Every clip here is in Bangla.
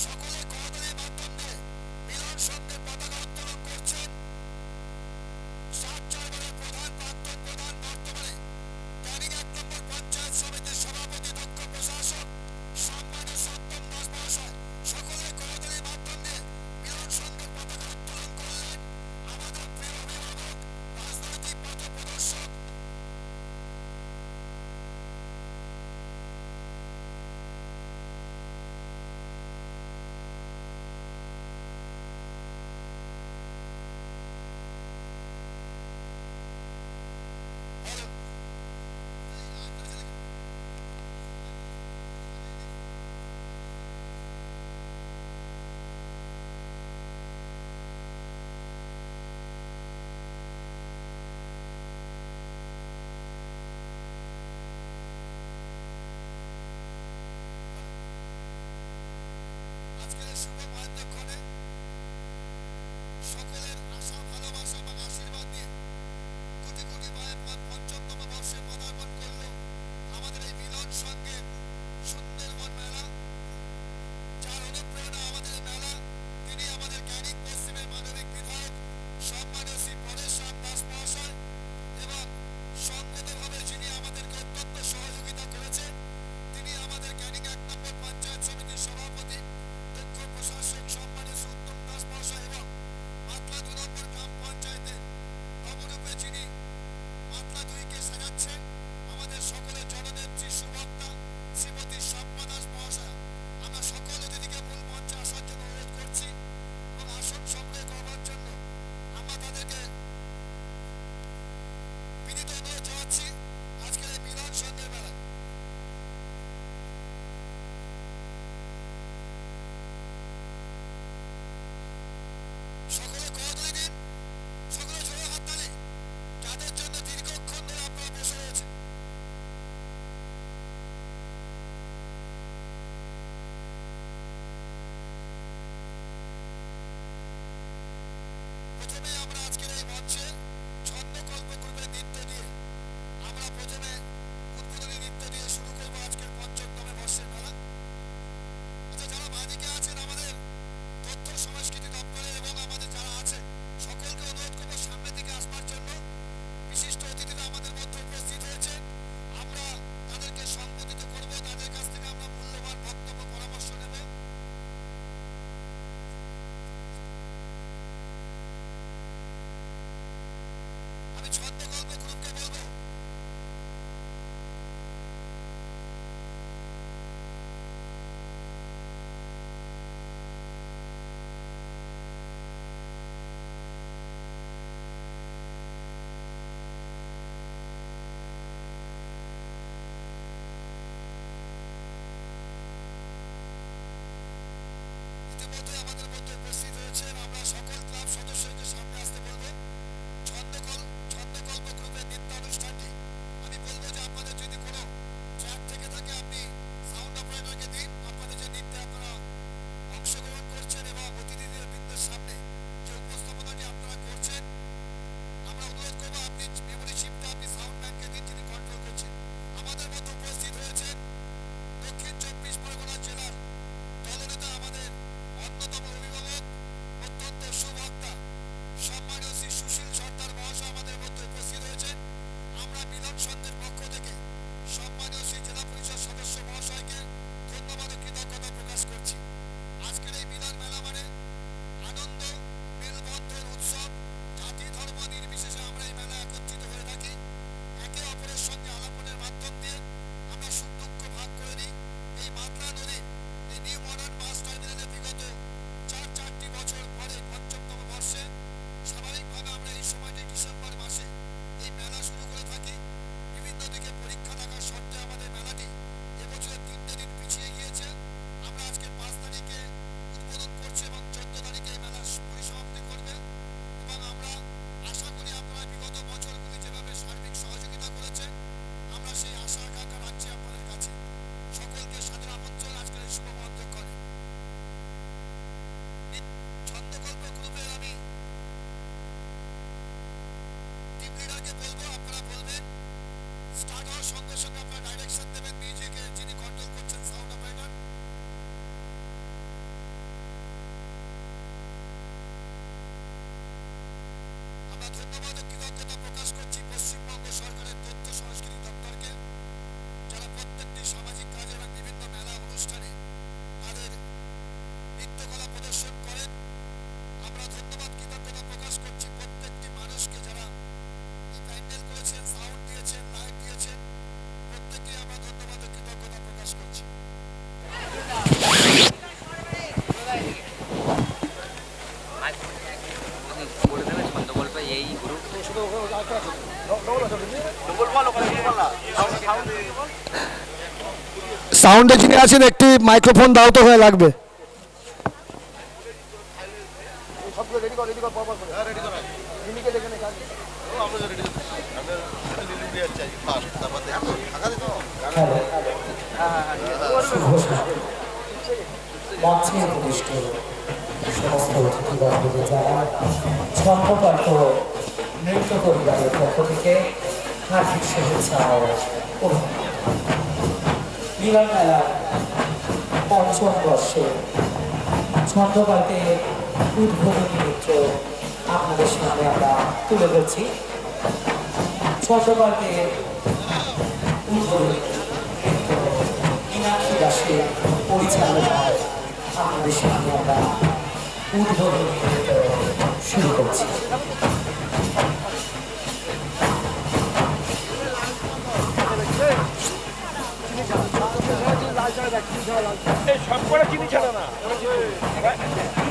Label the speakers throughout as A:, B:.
A: সকলে করতালির মাধ্যম দিয়ে মিলন সঙ্গে পতাকা উত্তোলন করছেন সাত চরবরের প্রধান, প্রাক্তন প্রধান, বর্তমানে ক্যানিং ১ নম্বর পঞ্চায়েত সমিতির সভাপতি, দক্ষ প্রশাসক সম্মানীয় সত্যম দাস মহাশয়। সকলে করতালির মাধ্যম দিয়ে মিলন সঙ্গে পতাকা উত্তোলন করলেন। আমাদের প্রিয় অভিভাবক, রাজনৈতিক পথ প্রদর্শক
B: সাউন্ডে যিনি আছেন একটি মাইক্রোফোন দাও তো, হয়ে লাগবে।
C: মঞ্চে উপবিষ্ট সমস্ত অতিথিবর্গকে যারা ছন্দপাঠ নৃত্য পরিবারের পক্ষ থেকে হার্দিক শুভেচ্ছা ও অভিনন্দন। মিলন মেলার পঞ্চম বর্ষে ছন্দপাঠে উদ্বোধনী নৃত্য আপনাদের সামনে আমরা তুলে ধরছি। ছন্দপাঠে উদ্বোধনী নৃত্য মীনাক্ষী দাসের পরিচালনায় আপনাদের সামনে আমরা উদ্বোধনী নৃত্য শুরু করছি।
A: সবকটা চিনি ছাড়া না,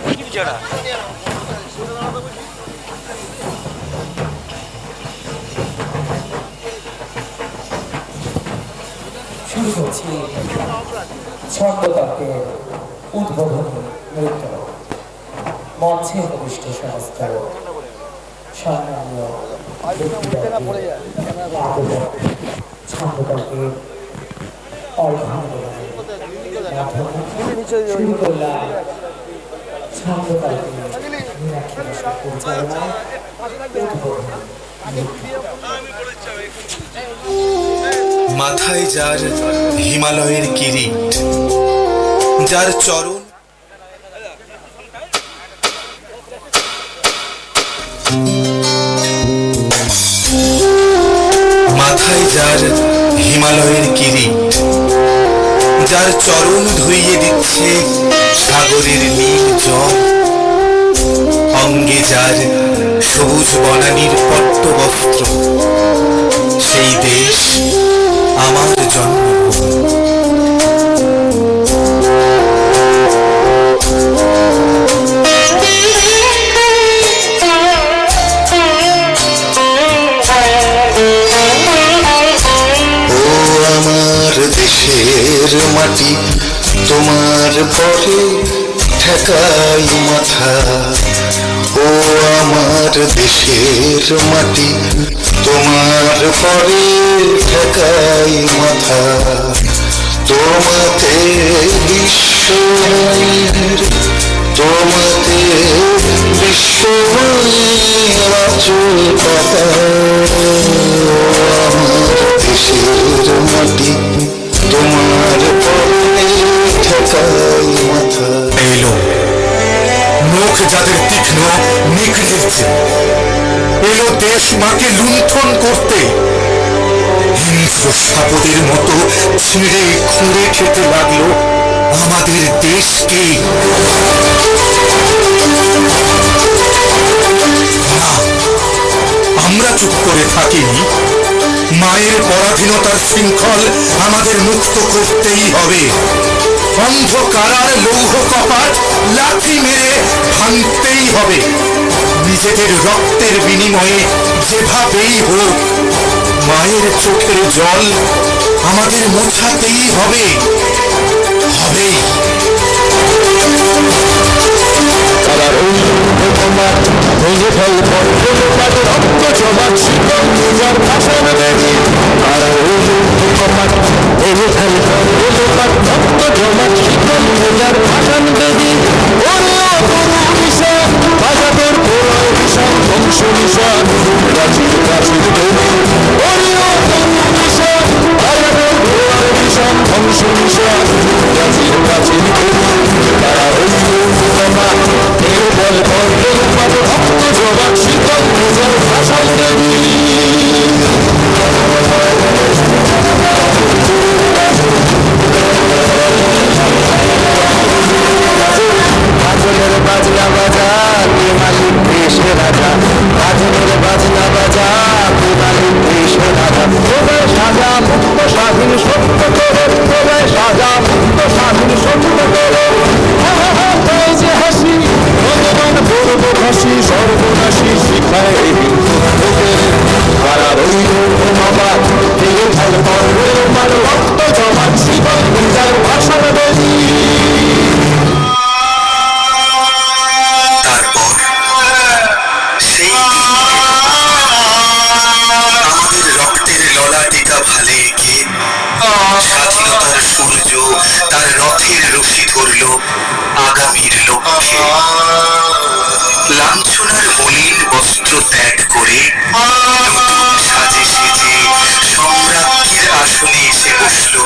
A: চিনি ছাড়া
C: শুরু করছি ছন্দতত্ত্বের উদ্বোধনী নৃত্য। মঞ্চে উপবিষ্ট সমস্ত সম্মানীয় ছন্দতত্ত্বের অর্ঘ্যের শুরু করলাম ছন্দতত্ত্বের মীনাক্ষী দাসের পরিচালনায় উদ্বোধনী
D: মাথায় যার হিমালয়ের কিরিট, যার চরণ মাথায় যার হিমালয়ের কিরিট, যার চরণ ধুইয়ে দিচ্ছে সাগরের নীল জল, অঙ্গে যার সবুজ বনানীর পট্টবস্ত্র, সেই দেশ আমার জন্মভূমি। দেশের মাটি তোমার পরে ঠেকাই মাথা, ও আমার দেশের মাটি তোমার পরে ঠেকাই মাথা, তোমাতে বিশ্বময়ের তোমাতে বিশ্বময়ের আঁচল পাতা, আমার দেশের মাটি তোমার পরে ঠেকাই মাথা। এলো মুখ যাদের তীক্ষ্ণ নিকৃতির চেয়ে, এলো দেশ মাকে লুণ্ঠন করতে, হিংস্র সাপদের মতো ছিঁড়ে খুঁড়ে খেতে লাগলো আমাদের দেশকে। আমরা চুপ করে থাকিনি। মায়ের পরাধীনতার শৃঙ্খল আমাদের মুক্ত করতেই হবে। অন্ধকারার লৌহ কপাট লাথি মেরে ভাঙতেই হবে। নিজেদের রক্তের বিনিময়ে যেভাবেই হোক মায়ের চোখের জল আমাদের মোছাতেই হবে। তার রথের রশি ধরল আগামীর লক্ষ্যে। লাঞ্ছনার মলিন বস্ত্র ত্যাগ করে নতুন সাজে সেজে সম্রাজ্ঞীর আসনে এসে বসল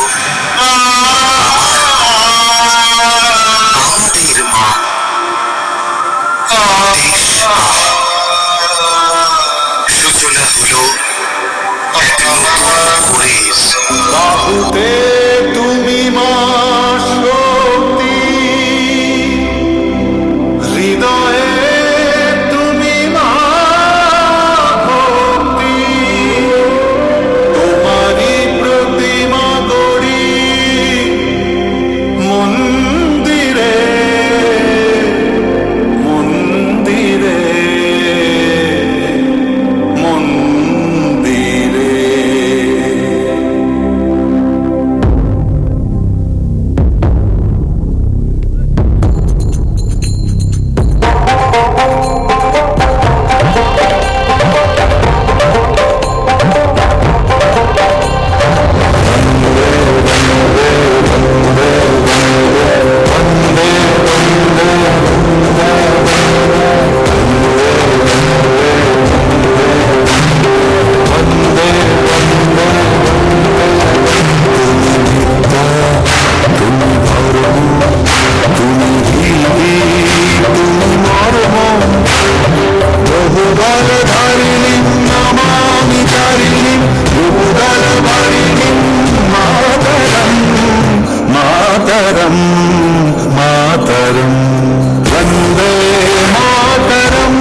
D: আমাদের মা, দেশ মা। সূচনা হলো এক নতুন ভোরের।
E: বাহুতে তুমি মা শক্তি, হৃদয়ে তুমি মা ভক্তি, তোমারই প্রতিমা গড়ি মন্দিরে মন্দিরে মন্দিরে। मातरम मातरम वंदे मातरम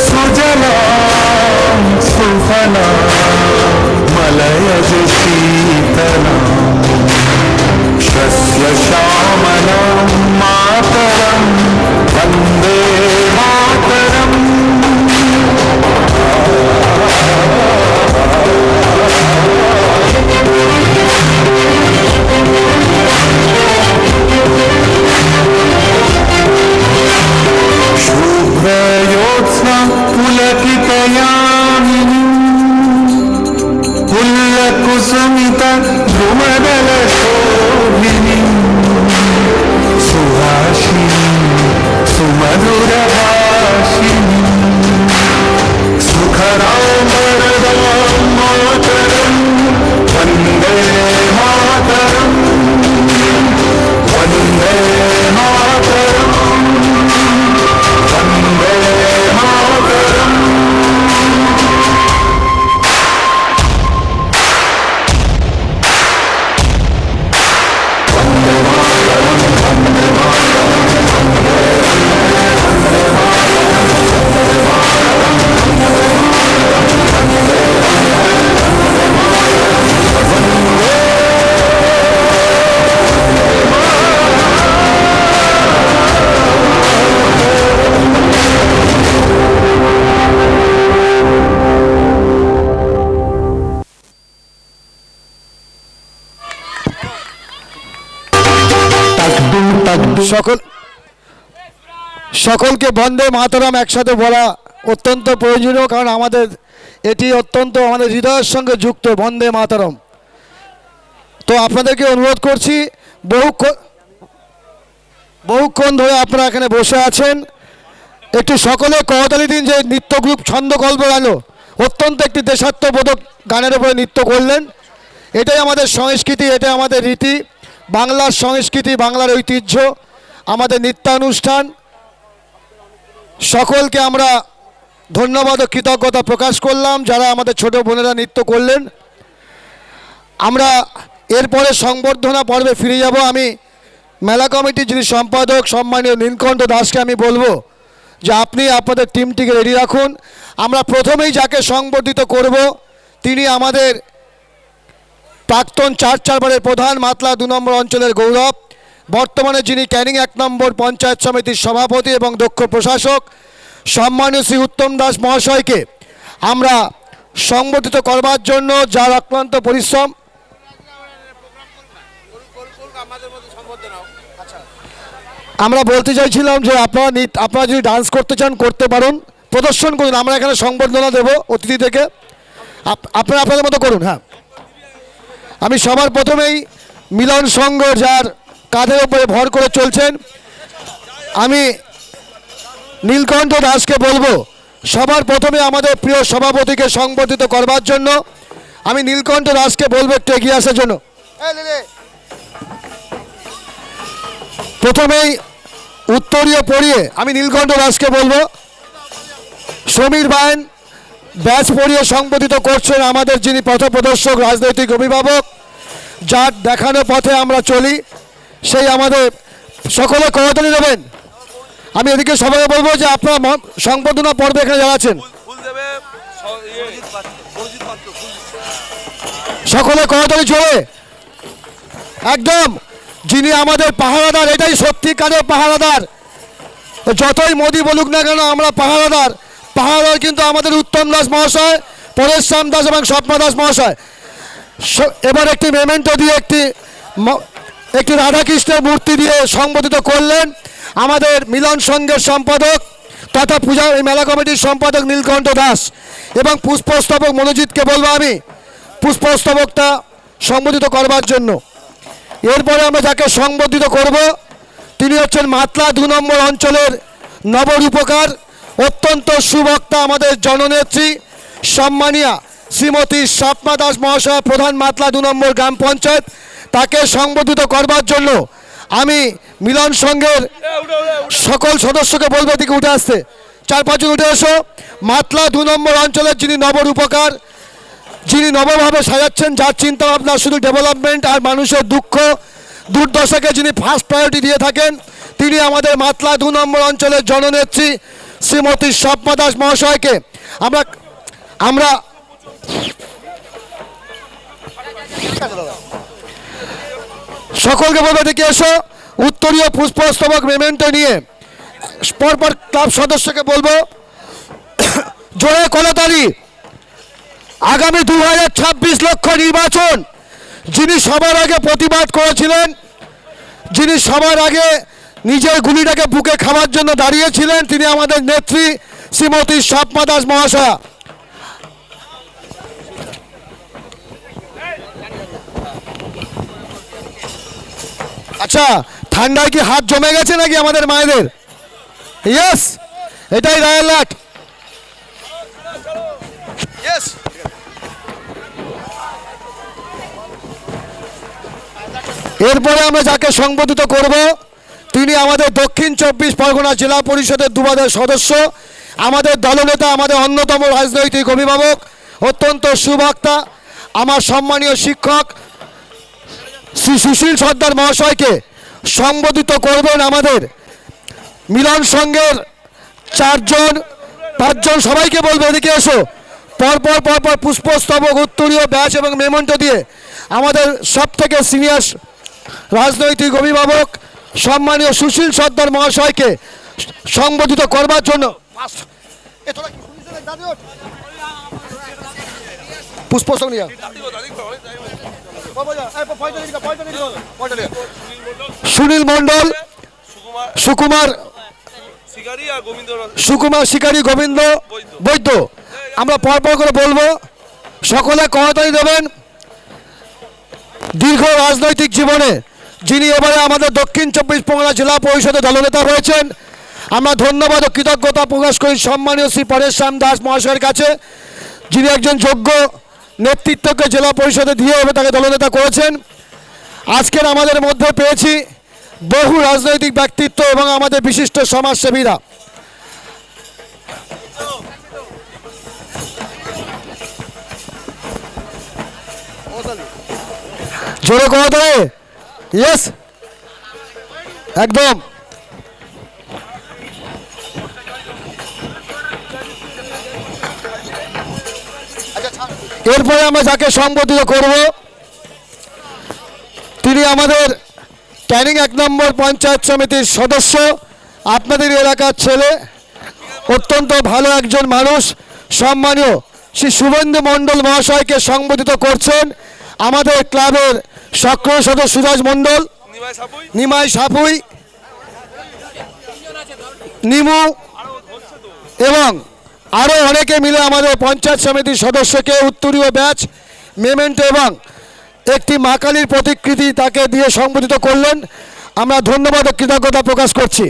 E: सुजलाम सुफलाम मलयज शीतलाम शस्य श्यामलाम मातरम वंदे मातरम। शुभ्रयोत्स्ना पुलकितयामिनी पुल्लकुसुमित द्रुमदलशोभिनी सुहासिनी सुमधुरभाषिणी सुखरां वरदां मातरं वन्दे मातरं वन्दे मातरं वन्दे मातरम्।
B: সকলকে বন্দে মাতরম একসাথে বলা অত্যন্ত প্রয়োজনীয়, কারণ আমাদের এটি অত্যন্ত আমাদের হৃদয়ের সঙ্গে যুক্ত বন্দে মাতরম। তো আপনাদেরকে অনুরোধ করছি, বহুক্ষণ ধরে আপনারা এখানে বসে আছেন, একটু সকলে করতালি দিন যে নৃত্য গ্রুপ ছন্দকল্প গেল অত্যন্ত একটি দেশাত্মবোধক গানের উপরে নৃত্য করলেন। এটাই আমাদের সংস্কৃতি, এটাই আমাদের রীতি, বাংলার সংস্কৃতি, বাংলার ঐতিহ্য, আমাদের নৃত্যানুষ্ঠান। সকলকে আমরা ধন্যবাদ ও কৃতজ্ঞতা প্রকাশ করলাম যারা আমাদের ছোট বোনেরা নৃত্য করলেন। আমরা এরপরে সংবর্ধনা পর্বে ফিরে যাব। আমি মেলা কমিটির যিনি সম্পাদক সম্মানীয় নীলকণ্ঠ দাসকে আমি বলবো যে আপনি আপনাদের টিমটিকে রেডি রাখুন। আমরা প্রথমেই যাকে সংবর্ধিত করব তিনি আমাদের প্রাক্তন ৪-৪বারের প্রধান, মাতলা ২ নম্বর অঞ্চলের গৌরব, বর্তমানে যিনি ক্যানিং ১ নম্বর পঞ্চায়েত সমিতির সভাপতি এবং দক্ষ প্রশাসক সম্মানীয় শ্রী উত্তম দাস মহাশয়কে আমরা সংবর্ধিত করবার জন্য যার অক্লান্ত পরিশ্রম। আমরা বলতে চাইছিলাম যে আপনারা যদি ডান্স করতে চান করতে পারেন, প্রদর্শন করুন, আমরা এখানে সংবর্ধনা দেব অতিথি থেকে, আপনারা আপনাদের মতো করুন। হ্যাঁ, আমি সবার প্রথমেই মিলন সংঘ যার কাঁধের উপরে ভর করে চলছেন, আমি নীলকণ্ঠ দাসকে বলবো সবার প্রথমে আমাদের প্রিয় সভাপতিকে সংবর্ধিত করবার জন্য। আমি নীলকণ্ঠ দাসকে বলবো একটু এগিয়ে আসার জন্য। প্রথমেই উত্তরীয় পড়িয়ে আমি নীলকণ্ঠ দাসকে বলবো সমীর বায়ন ব্যাচ পড়িয়ে সংবোধিত করছেন আমাদের যিনি পথপ্রদর্শক রাজনৈতিক অভিভাবক, যার দেখানো পথে আমরা চলি, সেই আমাদের সকলে করতালি দেবেন। আমি এদিকে সবাই বলবো যে আপনারা সংবর্ধনা পর্বে এখানে যারা আছেন সকলে করতালি চলে একদম। যিনি আমাদের পাহারাদার, এটাই সত্যিকারের পাহারাদার। যতই মোদি বলুক না কেন আমরা পাহারাদার। পাহারাদার কিন্তু আমাদের উত্তম দাস মহাশয়, পরেশ শ্যাম দাস এবং স্বপ্ন দাস মহাশয়। এবার একটি মেমেন্টো দিয়ে একটি রাধাকৃষ্ণের মূর্তি দিয়ে সংবোধিত করলেন আমাদের মিলন সংঘের সম্পাদক তথা পূজা মেলা কমিটির সম্পাদক নীলকণ্ঠ দাস। এবং পুষ্পস্তবক মনোজিৎকে বলবো আমি পুষ্পস্তবকটা সংবোধিত করবার জন্য। এরপরে আমরা যাকে সংবর্ধিত করব তিনি হচ্ছেন মাতলা 2 নম্বর অঞ্চলের নবরূপকার, অত্যন্ত সুবক্তা, আমাদের জননেত্রী সম্মানিয়া শ্রীমতী স্বপ্না দাস মহাশয়, প্রধান মাতলা 2 নম্বর গ্রাম পঞ্চায়েত। তাকে সংবর্ধিত করবার জন্য আমি মিলন সংঘের সকল সদস্যকে বলবো এদিকে উঠে আসতে। 4-5 জন উঠে এসো। মাতলা 2 নম্বর অঞ্চলের যিনি নবরূপকার, যিনি নবভাবে সাজাচ্ছেন, যার চিন্তা ভাবনা শুধু ডেভেলপমেন্ট আর মানুষের দুঃখ দুর্দশাকে যিনি ফার্স্ট প্রায়োরিটি দিয়ে থাকেন, তিনি আমাদের মাতলা 2 নম্বর অঞ্চলের জননেত্রী শ্রীমতী স্বপ্না দাস মহাশয়কে আমরা সকলকে বলবো দেখে এসো। উত্তরীয় পুষ্পস্তবক মেমেন্টো নিয়ে পরপর ক্লাব সদস্যকে বলবো জোরে করতালি। আগামী 2026 লক্ষ নির্বাচন, যিনি সবার আগে প্রতিবাদ করেছিলেন, যিনি সবার আগে নিজের গুলিটাকে বুকে খাওয়ার জন্য দাঁড়িয়েছিলেন, তিনি আমাদের নেত্রী শ্রীমতী স্বপ্না দাস মহাশয়া। আচ্ছা, ঠান্ডায় কি হাত জমে গেছে নাকি আমাদের মায়েদের? ইয়েস, এটাই রায়ের লাট। ইয়েস, এরপরে আমরা যাকে সংবর্ধিত করব তিনি আমাদের দক্ষিণ 24 পরগনা জেলা পরিষদের দুবারের সদস্য, আমাদের দলনেতা, আমাদের অন্যতম রাজনৈতিক অভিভাবক, অত্যন্ত সুবক্তা, আমার সম্মানীয় শিক্ষক শ্রী সুশীল সর্দার মহাশয়কে সংবর্ধিত করবেন আমাদের মিলন সংঘের 4-5 জন। সবাইকে বলবো এদিকে এসো। পরপর পুষ্পস্তবক, উত্তরীয় ব্যাচ এবং মেমেন্টো দিয়ে আমাদের সবথেকে সিনিয়র রাজনৈতিক অভিভাবক সম্মানীয় সুশীল সর্দার মহাশয়কে সংবর্ধিত করবার জন্য পুষ্পস্তবক নিয়ে সুনীল মণ্ডল, সুকুমার শিকারী, গোবিন্দ বৈদ্য। আমরা পরপর করে বলবো, সকলে করতালি দেবেন। দীর্ঘ রাজনৈতিক জীবনে যিনি এবারে আমাদের দক্ষিণ 24 পরগনা জেলা পরিষদের দলনেতা হয়েছেন, আমরা ধন্যবাদ ও কৃতজ্ঞতা প্রকাশ করি সম্মানীয় শ্রী পরেশ শ্যাম দাস মহাশয়ের কাছে, যিনি একজন যোগ্য নেতৃত্বকে জেলা পরিষদে দিয়ে এভাবে তাকে দলনেতা করেছেন। আজকের আমাদের মধ্যে পেয়েছি বহু রাজনৈতিক ব্যক্তিত্ব এবং আমাদের বিশিষ্ট সমাজসেবীরা। জোরে কথা, ইয়েস, একদম। এরপরে আমরা যাকে সংবর্ধিত করব তিনি আমাদের ক্যানিং 1 নম্বর পঞ্চায়েত সমিতির সদস্য, আপনাদের এলাকার ছেলে, অত্যন্ত ভালো একজন মানুষ, সম্মানীয় শ্রী শুভেন্দু মণ্ডল মহাশয়কে সংবর্ধিত করছেন আমাদের ক্লাবের সক্রিয় সদস্য সুরাজ মণ্ডল, নিমাই সাপুই, নিমু এবং আরও অনেকে মিলে আমাদের পঞ্চায়েত সমিতির সদস্যকে উত্তরীয় ব্যাচ, মেমেন্টো এবং একটি মা কালীর প্রতিকৃতি তাকে দিয়ে সংবোধিত করলেন। আমরা ধন্যবাদ ও কৃতজ্ঞতা প্রকাশ করছি।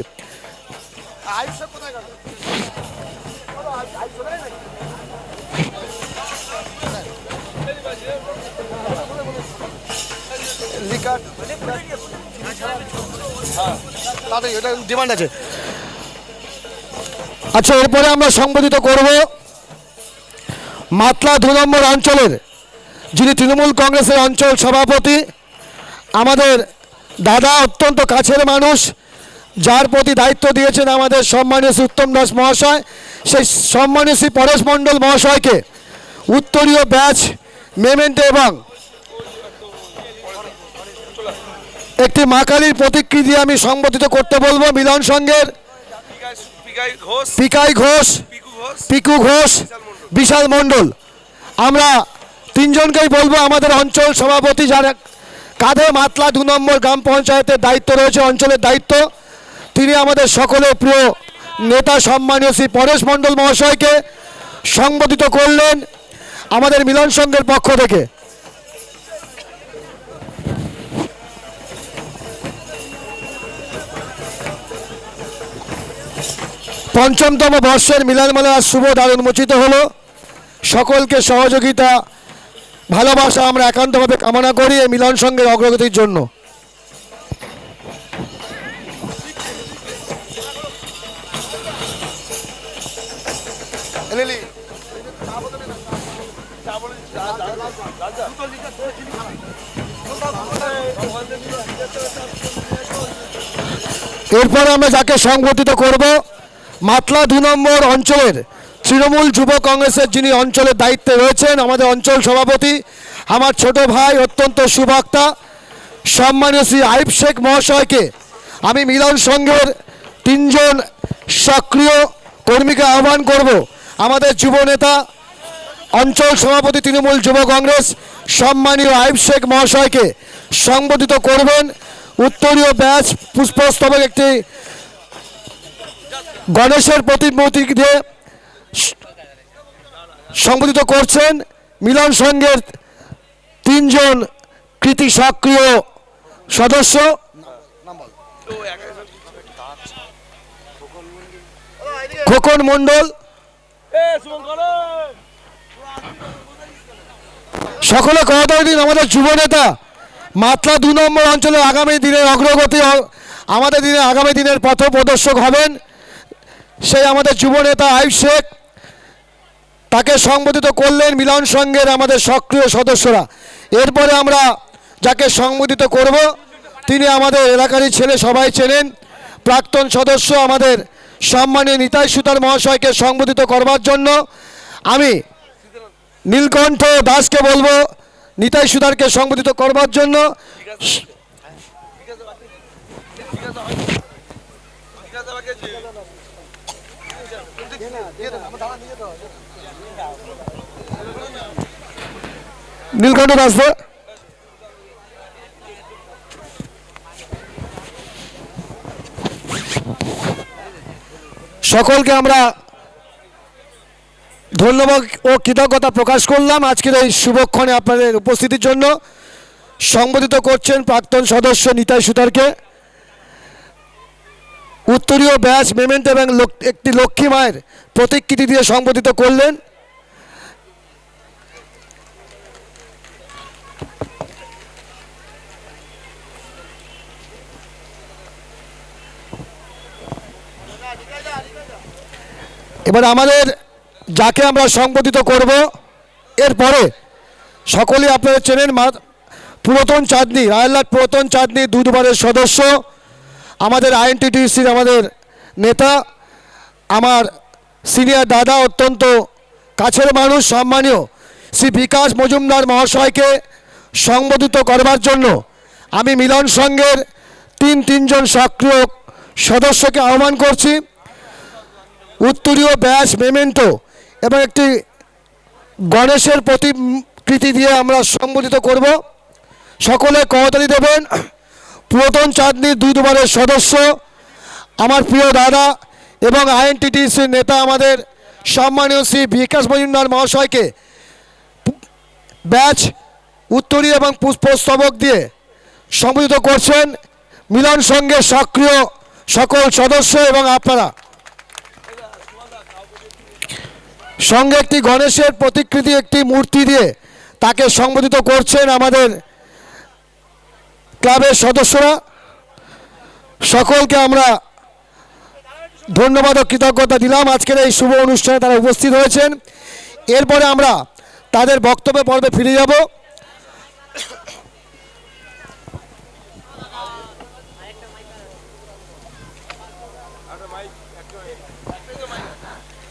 B: ডিমান্ড আছে। আচ্ছা, এরপরে আমরা সংবোধিত করব মাতলা 2 নম্বর অঞ্চলের যিনি তৃণমূল কংগ্রেসের অঞ্চল সভাপতি, আমাদের দাদা, অত্যন্ত কাছের মানুষ, যার প্রতি দায়িত্ব দিয়েছেন আমাদের সম্মানীয় শ্রী উত্তম দাস মহাশয়, সেই সম্মানীয় শ্রী পরেশ মণ্ডল মহাশয়কে উত্তরীয় ব্যাচ, মেমেন্টো এবং একটি মা কালীর প্রতিকৃতি আমি সংবোধিত করতে বলবো। মিলন সংঘের পিকাই ঘোষ, পিকু ঘোষ, বিশাল মণ্ডল, আমরা তিনজনকেই বলবো আমাদের অঞ্চল সভাপতি, যার কাঁধে মাতলা 2 নম্বর গ্রাম পঞ্চায়েতের দায়িত্ব রয়েছে, অঞ্চলের দায়িত্ব, তিনি আমাদের সকলের প্রিয় নেতা সম্মানীয় শ্রী পরেশ মণ্ডল মহাশয়কে সংবোধিত করলেন আমাদের মিলন সংঘের পক্ষ থেকে। পঞ্চমতম বর্ষের মিলনমেলা শুভ দ্বার উন্মোচিত হলো। সকলকে সহযোগিতা, ভালোবাসা আমরা একান্তভাবে কামনা করি এই মিলন সংঘের অগ্রগতির জন্য। এরপরে আমরা যাকে সংগঠিত করব, মাতলা 2 নম্বর অঞ্চলের তৃণমূল যুব কংগ্রেসের যিনি অঞ্চলের দায়িত্বে রয়েছেন, আমাদের অঞ্চল সভাপতি, আমার ছোট ভাই, অত্যন্ত সুবক্তা, সম্মানীয় শ্রী আইব শেখ মহাশয়কে আমি মিলন সংঘের 3 জন সক্রিয় কর্মীকে আহ্বান করব। আমাদের যুব নেতা, অঞ্চল সভাপতি তৃণমূল যুব কংগ্রেস সম্মানীয় আইব শেখ মহাশয়কে সংবোধিত করবেন। উত্তরীয় ব্যাচ, পুষ্পস্তবক, একটি গণেশের প্রতিমূর্তি দিয়ে সংবোধিত করছেন মিলন সংঘের 3 জন কৃতি সক্রিয় সদস্য। খোকন মণ্ডল, সকলে করতালি দিন আমাদের যুব নেতা, মাতলা 2 নম্বর অঞ্চলের আগামী দিনের অগ্রগতি, আমাদের আগামী দিনের পথ প্রদর্শক হবেন সেই আমাদের যুব নেতা আইব শেখ, তাকে সংবোধিত করলেন মিলন সংঘের আমাদের সক্রিয় সদস্যরা। এরপরে আমরা যাকে সংবোধিত করব, তিনি আমাদের এলাকারই ছেলে, সবাই চেনেন, প্রাক্তন সদস্য আমাদের সম্মানীয় নিতাই সুতার মহাশয়কে সংবোধিত করবার জন্য আমি নীলকণ্ঠ দাসকে বলবো নিতাই সুতারকে সংবোধিত করবার জন্য। নীলকণ্ঠ দাস, সকলকে আমরা ধন্যবাদ ও কৃতজ্ঞতা প্রকাশ করলাম আজকের এই শুভক্ষণে আপনাদের উপস্থিতির জন্য। সংবোধিত করছেন প্রাক্তন সদস্য নিতাই সুতারকে। উত্তরীয় ব্যাচ, মেমেন্টো এবং একটি লক্ষ্মী মায়ের প্রতিকৃতি দিয়ে সংবোধিত করলেন। এবার আমাদের যাকে আমরা সংবোধিত করব, এরপরে সকলেই আপনারা চেনেন, পুরাতন চাঁদনি, রায়লাট পুরাতন চাঁদনি 2 দুবারের সদস্য, আমাদের আইএনটিটিসির আমাদের নেতা, আমার সিনিয়র দাদা, অত্যন্ত কাছের মানুষ, সম্মানীয় শ্রী বিকাশ মজুমদার মহাশয়কে সংবোধিত করবার জন্য আমি মিলন সংঘের 3 জন সক্রিয় সদস্যকে আহ্বান করছি। উত্তরীয় ব্যাচ, মেমেন্টো এবং একটি গণেশের প্রতিকৃতি দিয়ে আমরা সংবোধিত করব। সকলে করতালি দেবেন। পুরাতন চাঁদনির 2 দুবারের সদস্য, আমার প্রিয় দাদা এবং আইএনটিটিসির নেতা, আমাদের সম্মানীয় শ্রী বিকাশ মজুমদার মহাশয়কে ব্যাচ, উত্তরী এবং পুষ্পস্তবক দিয়ে সম্বোধিত করছেন মিলন সংঘের সক্রিয় সকল সদস্য এবং আপনারা। সঙ্গে একটি গণেশের প্রতিকৃতি একটি মূর্তি দিয়ে তাকে সম্বোধিত করছেন আমাদের ক্লাবের সদস্যরা। সকলকে আমরা ধন্যবাদ ও কৃতজ্ঞতা দিলাম আজকের এই শুভ অনুষ্ঠানে তারা উপস্থিত হয়েছেন। এরপরে আমরা তাদের বক্তব্য পর্বে ফিরে যাব।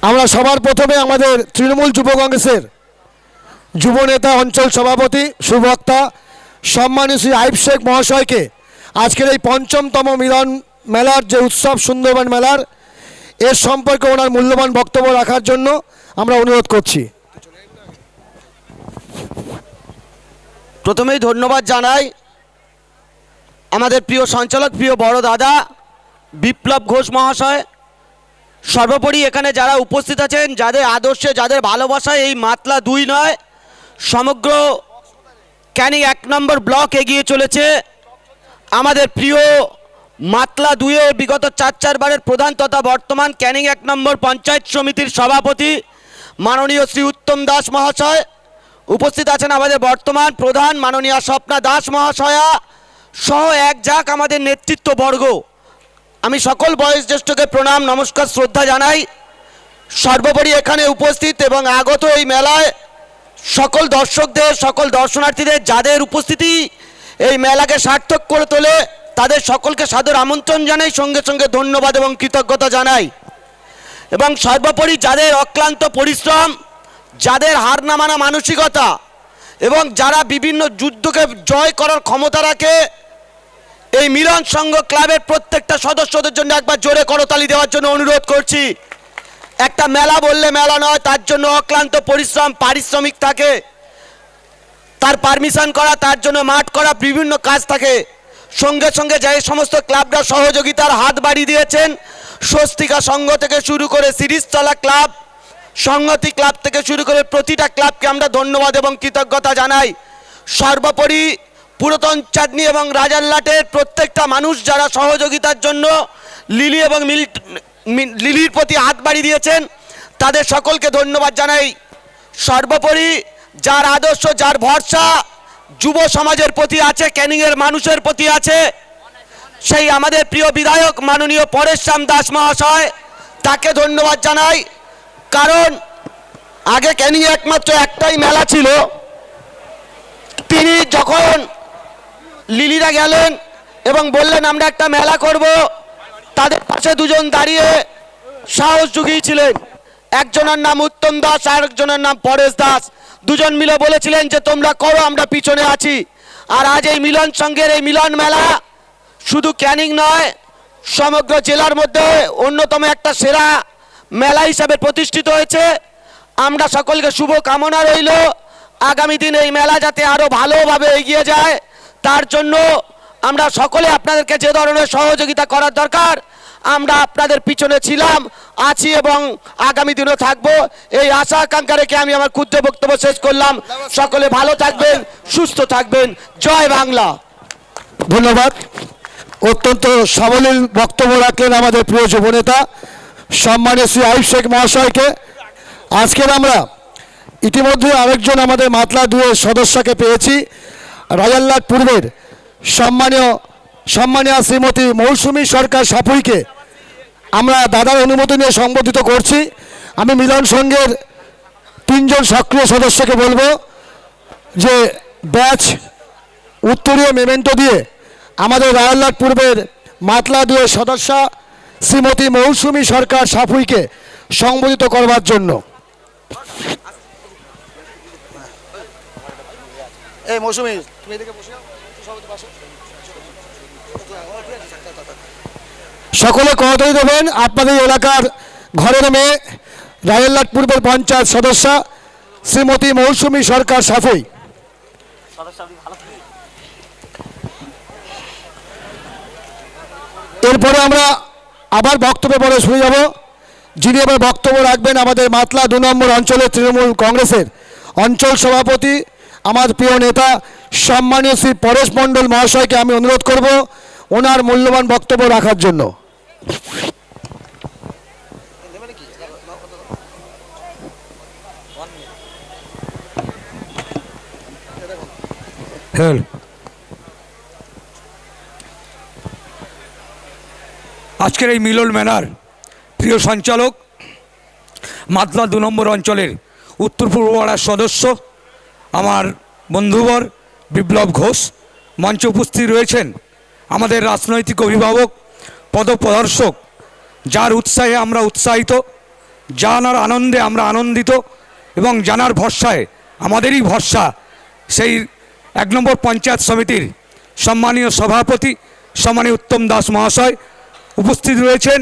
B: আমরা সবার প্রথমে আমাদের তৃণমূল যুব কংগ্রেসের যুবনেতা অঞ্চল সভাপতি সুবক্তা সম্মানীয় শ্রী আইব শেখ মহাশয়কে আজকের এই ৫ম মিলন মেলার যে উৎসব সুন্দরবন মেলার এর সম্পর্কে ওনার মূল্যবান বক্তব্য রাখার জন্য আমরা অনুরোধ করছি।
F: প্রথমেই ধন্যবাদ জানাই আমাদের প্রিয় সঞ্চালক, প্রিয় বড় দাদা বিপ্লব ঘোষ মহাশয়। সর্বোপরি এখানে যারা উপস্থিত আছেন, যাদের আদর্শে, যাদের ভালোবাসায় এই মাতলা ২ নয় সমগ্র ক্যানিং ১ নম্বর ব্লক এগিয়ে চলেছে। আমাদের প্রিয় মাতলা ২-এ বিগত ৪ বারের প্রধান তথা বর্তমান ক্যানিং ১ নম্বর পঞ্চায়েত সমিতির সভাপতি মাননীয় শ্রী উত্তম দাস মহাশয়। উপস্থিত আছেন আমাদের বর্তমান প্রধান মাননীয়া স্বপ্না দাস মহাশয়া সহ এক ঝাঁক আমাদের নেতৃত্ববর্গ। আমি সকল বয়োজ্যেষ্ঠকে প্রণাম, নমস্কার, শ্রদ্ধা জানাই। সর্বোপরি এখানে উপস্থিত এবং আগত এই মেলায় সকল দর্শকদের, সকল দর্শনার্থীদের যাদের উপস্থিতি এই মেলাকে সার্থক করে তোলে তাদের সকলকে সাদর আমন্ত্রণ জানাই, সঙ্গে সঙ্গে ধন্যবাদ এবং কৃতজ্ঞতা জানাই। এবং সর্বোপরি যাদের অক্লান্ত পরিশ্রম, যাদের হার না মানা মানসিকতা এবং যারা বিভিন্ন যুদ্ধকে জয় করার ক্ষমতা রাখে, এই মিলন সংঘ ক্লাবের প্রত্যেকটা সদস্যদের জন্য একবার জোরে করতালি দেওয়ার জন্য অনুরোধ করছি। একটা মেলা বললে মেলা নয়, তার জন্য অক্লান্ত পরিশ্রম, পারিশ্রমিক থাকে, তার পারমিশন করা, তার জন্য মাঠ করা, বিভিন্ন কাজ থাকে। সঙ্গে সঙ্গে যে সমস্ত ক্লাবরা সহযোগিতার হাত বাড়িয়ে দিয়েছেন, স্বস্তিকা সংঘ থেকে শুরু করে সিরিজতলা ক্লাব, সংহতি ক্লাব থেকে শুরু করে প্রতিটা ক্লাবকে আমরা ধন্যবাদ এবং কৃতজ্ঞতা জানাই। সর্বোপরি পুরাতন চাঁদনী এবং রাজারলাটের প্রত্যেকটা মানুষ যারা সহযোগিতার জন্য লিলি এবং লিলির প্রতি হাত বাড়িয়ে দিয়েছেন তাদের সকলকে ধন্যবাদ জানাই। সর্বোপরি যার আদর্শ, যার ভরসা যুব সমাজের প্রতি আছে, ক্যানিংয়ের মানুষের প্রতি আছে, সেই আমাদের প্রিয় বিধায়ক মাননীয় পরেশরাম দাস মহাশয়, তাকে ধন্যবাদ জানাই। কারণ আগে ক্যানিংয়ে একমাত্র একটাই মেলা ছিল। তিনি যখন লিলিরা গেলেন এবং বললেন আমরা একটা মেলা করব, তাদের পাশে দুজন দাঁড়িয়ে সাহস জুগিয়েছিলেন। একজনের নাম উত্তম দাস, আর একজনের নাম পরেশ দাস। দুজন মিলে বলেছিলেন যে তোমরা করো, আমরা পিছনে আছি। আর আজ এই মিলন সংঘের এই মিলন মেলা শুধু ক্যানিং নয়, সমগ্র জেলার মধ্যে অন্যতম একটা সেরা মেলা হিসাবে প্রতিষ্ঠিত হয়েছে। আমরা সকলকে শুভ কামনা রইল আগামী দিন এই মেলা যাতে আরও ভালোভাবে এগিয়ে যায়। তার জন্য আমরা সকলে আপনাদেরকে যে ধরনের সহযোগিতা করার দরকার আমরা আপনাদের পিছনে ছিলাম, আছি এবং আগামী দিনও থাকবো। এই আশা আকাঙ্ক্ষা রেখে আমি আমার ক্ষুদ্র বক্তব্য শেষ করলাম। সকলে ভালো থাকবেন, সুস্থ থাকবেন। জয় বাংলা।
B: ধন্যবাদ। অত্যন্ত সাবলীল বক্তব্য রাখলেন আমাদের প্রিয় যুবনেতা সম্মানীয় শ্রী আইব শেখ মহাশয়কে। আজকের আমরা ইতিমধ্যে আরেকজন আমাদের মাতলা ২-এর সদস্যকে পেয়েছি, রাজারলাট পূর্বের সম্মানীয় শ্রীমতী মৌসুমী সরকার সাপুইকে আমরা দাদার অনুমতি নিয়ে সম্বোধিত করছি। আমি মিলন সংঘের ৩ জন সক্রিয় সদস্যকে বলবো যে ব্যাচ উত্তরীয় মেমেন্টো দিয়ে আমাদের রাজারলাট পূর্বের মাতলা ২-এর সদস্যা শ্রীমতী মৌসুমী সরকার সাপুইকে সম্বোধিত করবার জন্য। এই মৌসুমী, তুমি এদিকে বসে যাও। সকলে করতালি দেবেন। আপনাদের এলাকার ঘরের মেয়ে রাজারলাট পূর্বের পঞ্চায়েত সদস্যা শ্রীমতী মৌসুমী সরকার সাফুই। এরপরে আমরা আবার বক্তব্যে পরে শুনে যাব। যিনি আবার বক্তব্য রাখবেন আমাদের মাতলা ২ নম্বর অঞ্চলের তৃণমূল কংগ্রেসের অঞ্চল সভাপতি আমার প্রিয় নেতা সম্মানীয় শ্রী পরেশ মণ্ডল মহাশয়কে আমি অনুরোধ করব ওনার মূল্যবান বক্তব্য রাখার জন্য।
G: আজকের এই মিলন মেলার প্রিয় সঞ্চালক মাতলা 2 নম্বর অঞ্চলের উত্তর পূর্ব পাড়ার সদস্য আমার বন্ধুবর বিপ্লব ঘোষ, মঞ্চে উপস্থিত রয়েছেন আমাদের রাজনৈতিক অভিভাবক পদপ্রদর্শক, যার উৎসাহে আমরা উৎসাহিত, জানার আনন্দে আমরা আনন্দিত এবং জানার ভরসায় আমাদেরই ভরসা, সেই 1 নম্বর পঞ্চায়েত সমিতির সম্মানীয় সভাপতি সম্মানীয় উত্তম দাস মহাশয় উপস্থিত রয়েছেন।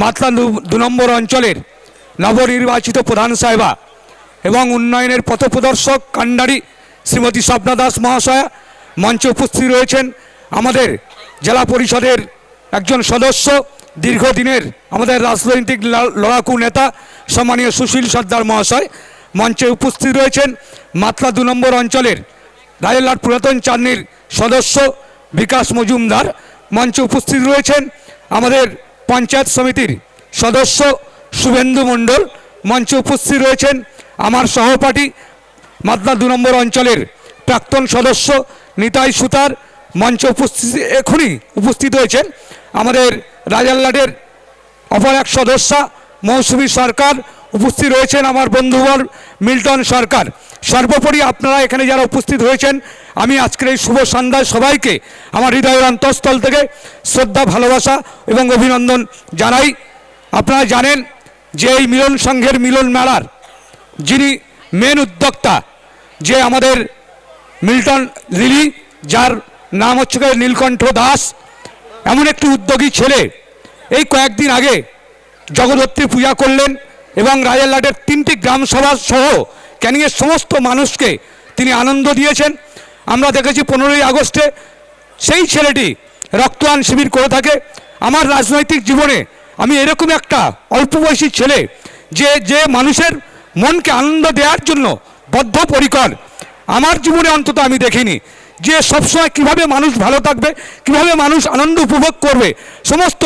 G: মাতলা 2 নম্বর অঞ্চলের নবনির্বাচিত প্রধান সাহেবা এবং উন্নয়নের পথপ্রদর্শক কান্ডারি শ্রীমতী স্বপ্না দাস মহাশয়া মঞ্চে উপস্থিত রয়েছেন। আমাদের জেলা পরিষদের একজন সদস্য, দীর্ঘদিনের আমাদের রাজনৈতিক লড়াকু নেতা সম্মানীয় সুশীল সর্দার মহাশয় মঞ্চে উপস্থিত রয়েছেন। মাতলা 2 নম্বর অঞ্চলের রাজারহাট পুরাতন চাঁদনির সদস্য বিকাশ মজুমদার মঞ্চে উপস্থিত রয়েছেন। আমাদের পঞ্চায়েত সমিতির সদস্য শুভেন্দু মণ্ডল মঞ্চে উপস্থিত রয়েছেন। আমার সহপাঠী মাতলা 2 নম্বর অঞ্চলের প্রাক্তন সদস্য নিতাই সুতার মঞ্চে এখনই উপস্থিত হয়েছেন। আমাদের রাজারহাটের অপর এক সদস্যা মৌসুমী সরকার উপস্থিত রয়েছেন, আমার বন্ধুবর মিল্টন সরকার। সর্বোপরি আপনারা এখানে যারা উপস্থিত হয়েছেন, আমি আজকের এই শুভ সন্ধ্যায় সবাইকে আমার হৃদয়ের অন্তঃস্থল থেকে শ্রদ্ধা, ভালোবাসা এবং অভিনন্দন জানাই। আপনারা জানেন যে এই মিলন সংঘের মিলন মেলার যিনি মেন উদ্যোক্তা, যে আমাদের মিল্টন লিলি, যার নাম হচ্ছে নীলকণ্ঠ দাস, এমন একটি উদ্যোগী ছেলে এই কয়েকদিন আগে জগদ্ধাত্রী পূজা করলেন এবং রাজারহাটের 3টি গ্রাম সভা সহ ক্যানিংয়ের সমস্ত মানুষকে তিনি আনন্দ দিয়েছেন। আমরা দেখেছি 15ই আগস্টে সেই ছেলেটি রক্তদান শিবির করে থাকে। আমার রাজনৈতিক জীবনে আমি এরকম একটা অল্প বয়সী ছেলে যে মানুষের মনকে আনন্দ দেওয়ার জন্য বদ্ধপরিকর আমার জীবনে অন্তত আমি দেখিনি। যে সবসময় কিভাবে মানুষ ভালো থাকবে, কিভাবে মানুষ আনন্দ উপভোগ করবে, সমস্ত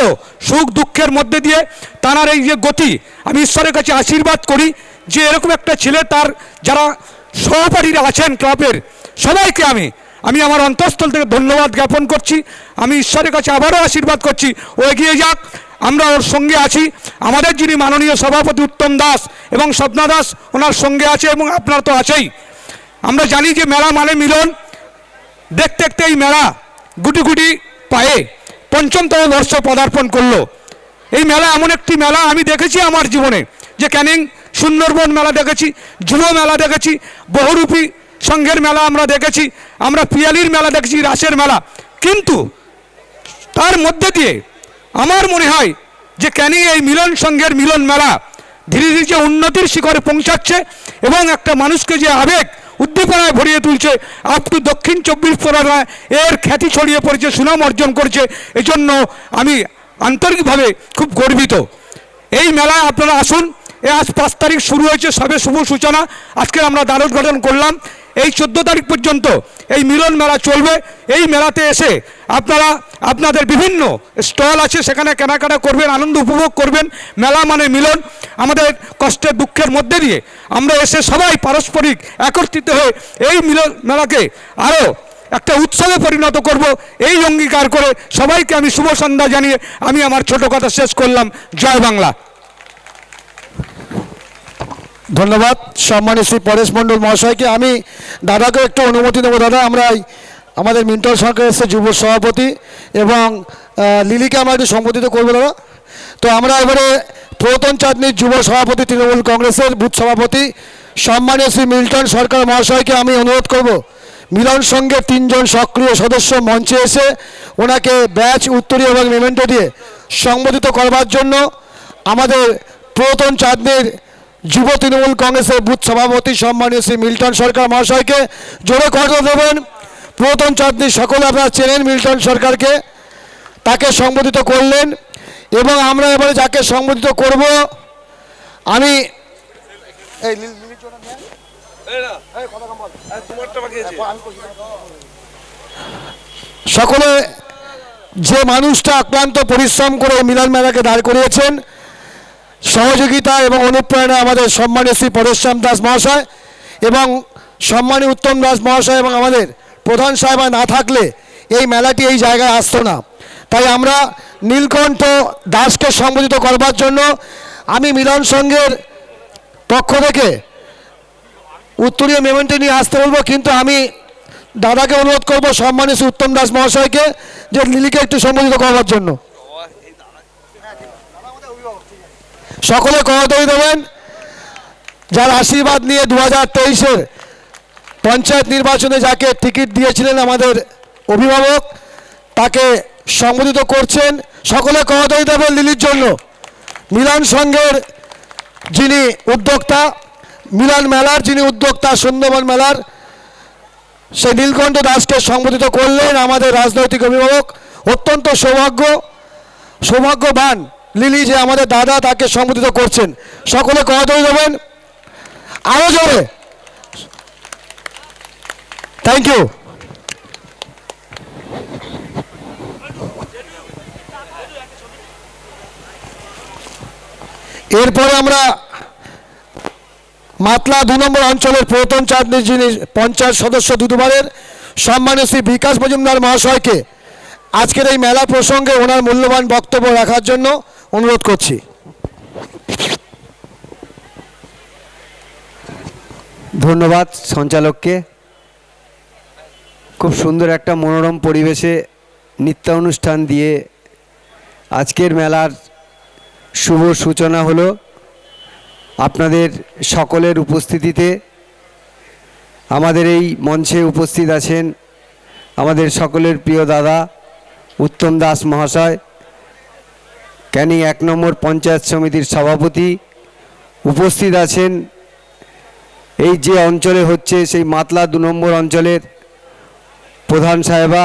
G: সুখ দুঃখের মধ্যে দিয়ে তার এই যে গতি, আমি ঈশ্বরের কাছে আশীর্বাদ করি যে এরকম একটা ছেলে, তার যারা সহপাঠীরা আছেন ক্লাবের সবাইকে আমি আমার অন্তঃস্থল থেকে ধন্যবাদ জ্ঞাপন করছি। আমি ঈশ্বরের কাছে আবারও আশীর্বাদ করছি ও এগিয়ে যাক, আমরা ওর সঙ্গে আছি। আমাদের যিনি মাননীয় সভাপতি উত্তম দাস এবং স্বপ্না দাস ওনার সঙ্গে আছে এবং আপনার তো আছেই। আমরা জানি যে মেলা মানে মিলন। দেখতে দেখতে এই মেলা গুটি গুটি পায়ে 5ম বর্ষ পদার্পণ করলো। এই মেলা এমন একটি মেলা আমি দেখেছি আমার জীবনে, যে ক্যানিং সুন্দরবন মেলা দেখেছি, যুব মেলা দেখেছি, বহুরূপী সংঘের মেলা আমরা দেখেছি, আমরা পিয়ালির মেলা দেখেছি, রাসের মেলা, কিন্তু তার মধ্যে দিয়ে আমার মনে হয় যে ক্যানিং এই মিলন সংঘের মিলন মেলা ধীরে ধীরে যে উন্নতির শিখরে পৌঁছাচ্ছে এবং একটা মানুষকে যে আবেগ উদ্দীপনায় ভরিয়ে তুলছে, আপ টু দক্ষিণ 24 পরগনায় এর খ্যাতি ছড়িয়ে পড়েছে, সুনাম অর্জন করছে। এজন্য আমি আন্তরিকভাবে খুব গর্বিত। এই মেলায় আপনারা আসুন। আজ 5 তারিখ শুরু হয়েছে, সবে শুভ সূচনা। আজকে আমরা দ্বার উদ্ঘাটন করলাম। এই 14 তারিখ পর্যন্ত এই মিলন মেলা চলবে। এই মেলাতে এসে আপনারা আপনাদের বিভিন্ন স্টল আছে, সেখানে কেনাকাটা করবেন, আনন্দ উপভোগ করবেন। মেলা মানে মিলন। আমাদের কষ্টের দুঃখের মধ্যে দিয়ে আমরা এসে সবাই পারস্পরিক একত্রিত হয়ে এই মিলন মেলাকে আরও একটা উৎসবে পরিণত করব, এই অঙ্গীকার করে সবাইকে আমি শুভ সন্ধ্যা জানিয়ে আমি আমার ছোট কথা শেষ করলাম। জয় বাংলা।
B: ধন্যবাদ সম্মানীয় শ্রী পরেশ মণ্ডল মহাশয়কে। আমি দাদাকে একটু অনুমতি দেবো। দাদা, আমরা আমাদের মিন্টন সরকার এসে যুব সভাপতি এবং লিলিকে আমরা একটু সম্বোধিত করবো দাদা। তো আমরা এবারে পুরাতন চাঁদনির যুব সভাপতি তৃণমূল কংগ্রেসের বুথ সভাপতি সম্মানীয় শ্রী মিল্টন সরকার মহাশয়কে আমি অনুরোধ করব মিলন সংঘের 3 জন সক্রিয় সদস্য মঞ্চে এসে ওনাকে ব্যাচ, উত্তরী এবং মেমেন্টো দিয়ে সম্বোধিত করবার জন্য আমাদের পুরাতন চাঁদনির যুব তৃণমূল কংগ্রেসের বুথ সভাপতি সম্মানীয় শ্রী মিল্টন সরকার মহাশয়কে জোরে করতালি দেবেন। পুরাতন চাঁদনির সকলে আপনারা চেনেন মিল্টন সরকারকে, তাকে সম্বোধিত করলেন এবং আমরা এবারে যাকে সম্বোধিত করব আমি সকলে যে মানুষটা আক্রান্ত পরিশ্রম করে মিলন মেলাকে দাঁড় করিয়েছেন, সহযোগিতা এবং অনুপ্রেরণা আমাদের সম্মানীয় শ্রী পরেশরাম দাস মহাশয় এবং সম্মানীয় উত্তম দাস মহাশয় এবং আমাদের প্রধান সাহেব না থাকলে এই মেলাটি এই জায়গায় আসতো না। তাই আমরা নীলকণ্ঠ দাসকে সম্বোধিত করবার জন্য আমি মিলন সংঘের পক্ষ থেকে উত্তরীয় মেমেন্টো নিয়ে আসতে বলবো, কিন্তু আমি দাদাকে অনুরোধ করব সম্মানীয় শ্রী উত্তম দাস মহাশয়কে যে লিলিকে একটু সম্বোধিত করবার জন্য। সকলে করতালি দেবেন। যার আশীর্বাদ নিয়ে 2023-এর পঞ্চায়েত নির্বাচনে যাকে টিকিট দিয়েছিলেন আমাদের অভিভাবক, তাকে সম্বোধিত করছেন। সকলে করতালি দেবেন লিলির জন্য। মিলন সংঘের যিনি উদ্যোক্তা, মিলন মেলার যিনি উদ্যোক্তা, সুন্দরবন মেলার, সেই নীলকণ্ঠ দাসকে সম্বোধিত করলেন আমাদের রাজনৈতিক অভিভাবক। অত্যন্ত সৌভাগ্যবান লিলি যে আমাদের দাদা তাকে সম্বোধিত করছেন। সকলে করতালি দেবেন আরো জোরে। Thank you. এরপরে আমরা মাতলা 2 নম্বর অঞ্চলের প্রথম চাঁদনি যিনি পঞ্চায়েত সদস্য দুবারের সম্মানীয় শ্রী বিকাশ মজুমদার মহাশয়কে আজকের এই মেলা প্রসঙ্গে ওনার মূল্যবান বক্তব্য রাখার জন্য অনুরোধ করছি।
H: ধন্যবাদ সঞ্চালককে। খুব সুন্দর একটা মনোরম পরিবেশে নৃত্যানুষ্ঠান দিয়ে আজকের মেলার শুভ সূচনা হলো। আপনাদের সকলের উপস্থিতিতে আমাদের এই মঞ্চে উপস্থিত আছেন আমাদের সকলের প্রিয় দাদা উত্তম দাস মহাশয়, ক্যানিং 1 নম্বর পঞ্চায়েত সমিতির সভাপতি। উপস্থিত আছেন এই যে অঞ্চলে হচ্ছে সেই মাতলা 2 নম্বর অঞ্চলের প্রধান সাহেবা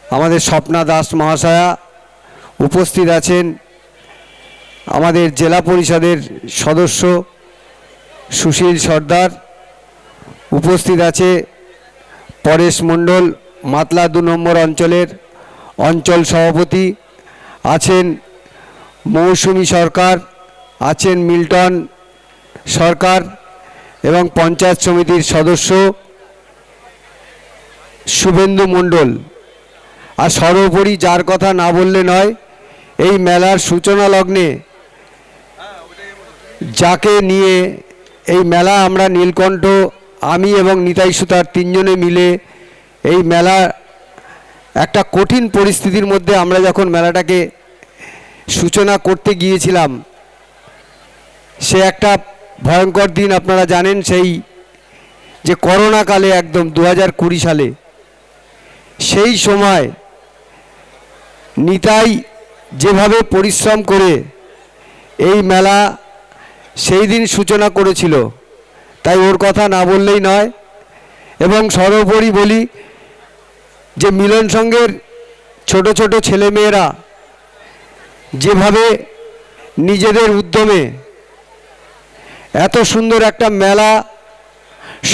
H: আমাদের স্বপ্না দাস মহাশয়া। উপস্থিত আছেন আমাদের জেলা পরিষদের সদস্য সুশীল সর্দার। উপস্থিত আছে পরেশ মণ্ডল, মাতলা 2 নম্বর অঞ্চলের অঞ্চল সভাপতি। আছেন মৌসুমী সরকার, আছেন মিল্টন সরকার এবং পঞ্চায়েত সমিতির সদস্য শুভেন্দু মণ্ডল। আর সর্বোপরি যার কথা না বললে নয়, এই মেলার সূচনা লগ্নে যাকে নিয়ে এই মেলা আমরা নীলকণ্ঠ, আমি এবং নিতাই সুতার 3 জনে মিলে এই মেলা একটা কঠিন পরিস্থিতির মধ্যে আমরা যখন মেলাটাকে সূচনা করতে গিয়েছিলাম, সে একটা ভয়ঙ্কর দিন আপনারা জানেন, সেই যে করোনা কালে একদম 2020 সালে, সেই সময় নিতাই যেভাবে পরিশ্রম করে এই মেলা সেই দিন সূচনা করেছিল, তাই ওর কথা না বললেই নয়। এবং সর্বোপরি বলি যে মিলন সংঘের ছোট ছোট ছেলেমেয়েরা যেভাবে নিজেদের উদ্যমে এত সুন্দর একটা মেলা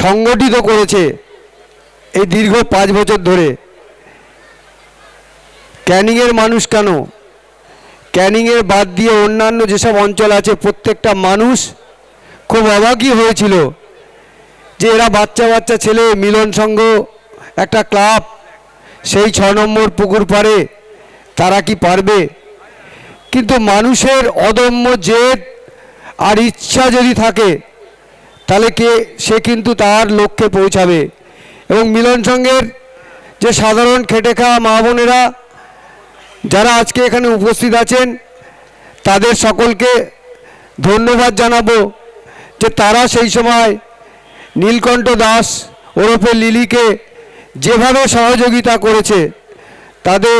H: সংগঠিত করেছে এই দীর্ঘ 5 বছর ধরে। ক্যানিংয়ের মানুষ কেন, ক্যানিংয়ের বাদ দিয়ে অন্যান্য যেসব অঞ্চল আছে প্রত্যেকটা মানুষ খুব অবাকই হয়েছিল যে এরা বাচ্চা বাচ্চা ছেলে, মিলন সংঘ একটা ক্লাব, সেই 6 নম্বর পুকুর পাড়ে তারা কি পারবে? কিন্তু মানুষের অদম্য জেদ আর ইচ্ছা যদি থাকে তাহলে সে কিন্তু তার লক্ষ্যে পৌঁছাবে। এবং মিলন সংঘের যে সাধারণ খেটে খাওয়া মা বোনেরা যারা আজকে এখানে উপস্থিত আছেন, তাদের সকলকে ধন্যবাদ জানাবো যে তারা সেই সময় নীলকণ্ঠ দাস ওরফে লিলিকে যেভাবে সহযোগিতা করেছে, তাদের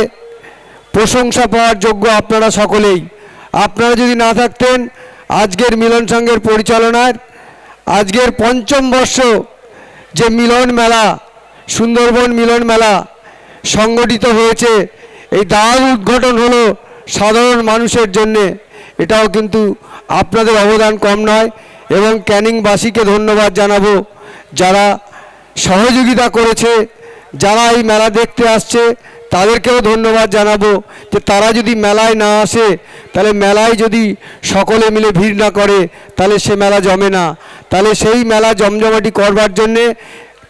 H: প্রশংসা পাওয়ার যোগ্য আপনারা সকলেই। আপনারা যদি না থাকতেন আজকের মিলন সংঘের পরিচালনার আজকের 5ম বর্ষ যে মিলন মেলা, সুন্দরবন মিলন মেলা সংগঠিত হয়েছে, এই দ্বার উদ্ঘাটন হলো সাধারণ মানুষের জন্যে, এটাও কিন্তু আপনাদের অবদান কম নয়। এবং ক্যানিংবাসীকে ধন্যবাদ জানাবো যারা সহযোগিতা করেছে, যারা এই মেলা দেখতে আসছে তাদেরকেও ধন্যবাদ জানাবো যে তারা যদি মেলায় না আসে, তাহলে মেলায় যদি সকলে মিলে ভিড় না করে তাহলে সে মেলা জমে না। তাহলে সেই মেলা জমজমাটি করবার জন্যে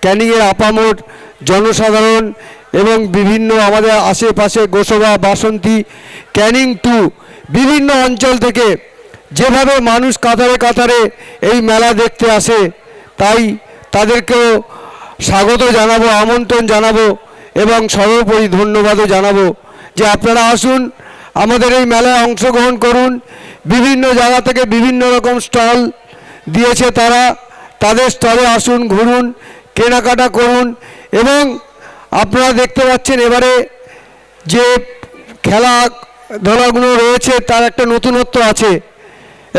H: ক্যানিংয়ের আপামোট জনসাধারণ এবং বিভিন্ন আমাদের আশেপাশে গোসবা, বাসন্তী, ক্যানিং টু বিভিন্ন অঞ্চল থেকে যেভাবে মানুষ কাতারে কাতারে এই মেলা দেখতে আসে, তাই তাদেরকেও স্বাগত জানাবো, আমন্ত্রণ জানাবো এবং সর্বোপরি ধন্যবাদও জানাবো যে আপনারা আসুন, আমাদের এই মেলায় অংশগ্রহণ করুন। বিভিন্ন জায়গা থেকে বিভিন্ন রকম স্টল দিয়েছে তারা, তাদের স্টলে আসুন, ঘুরুন, কেনাকাটা করুন। এবং আপনারা দেখতে পাচ্ছেন এবারে যে খেলাধুলাগুলো রয়েছে তার একটা নতুনত্ব আছে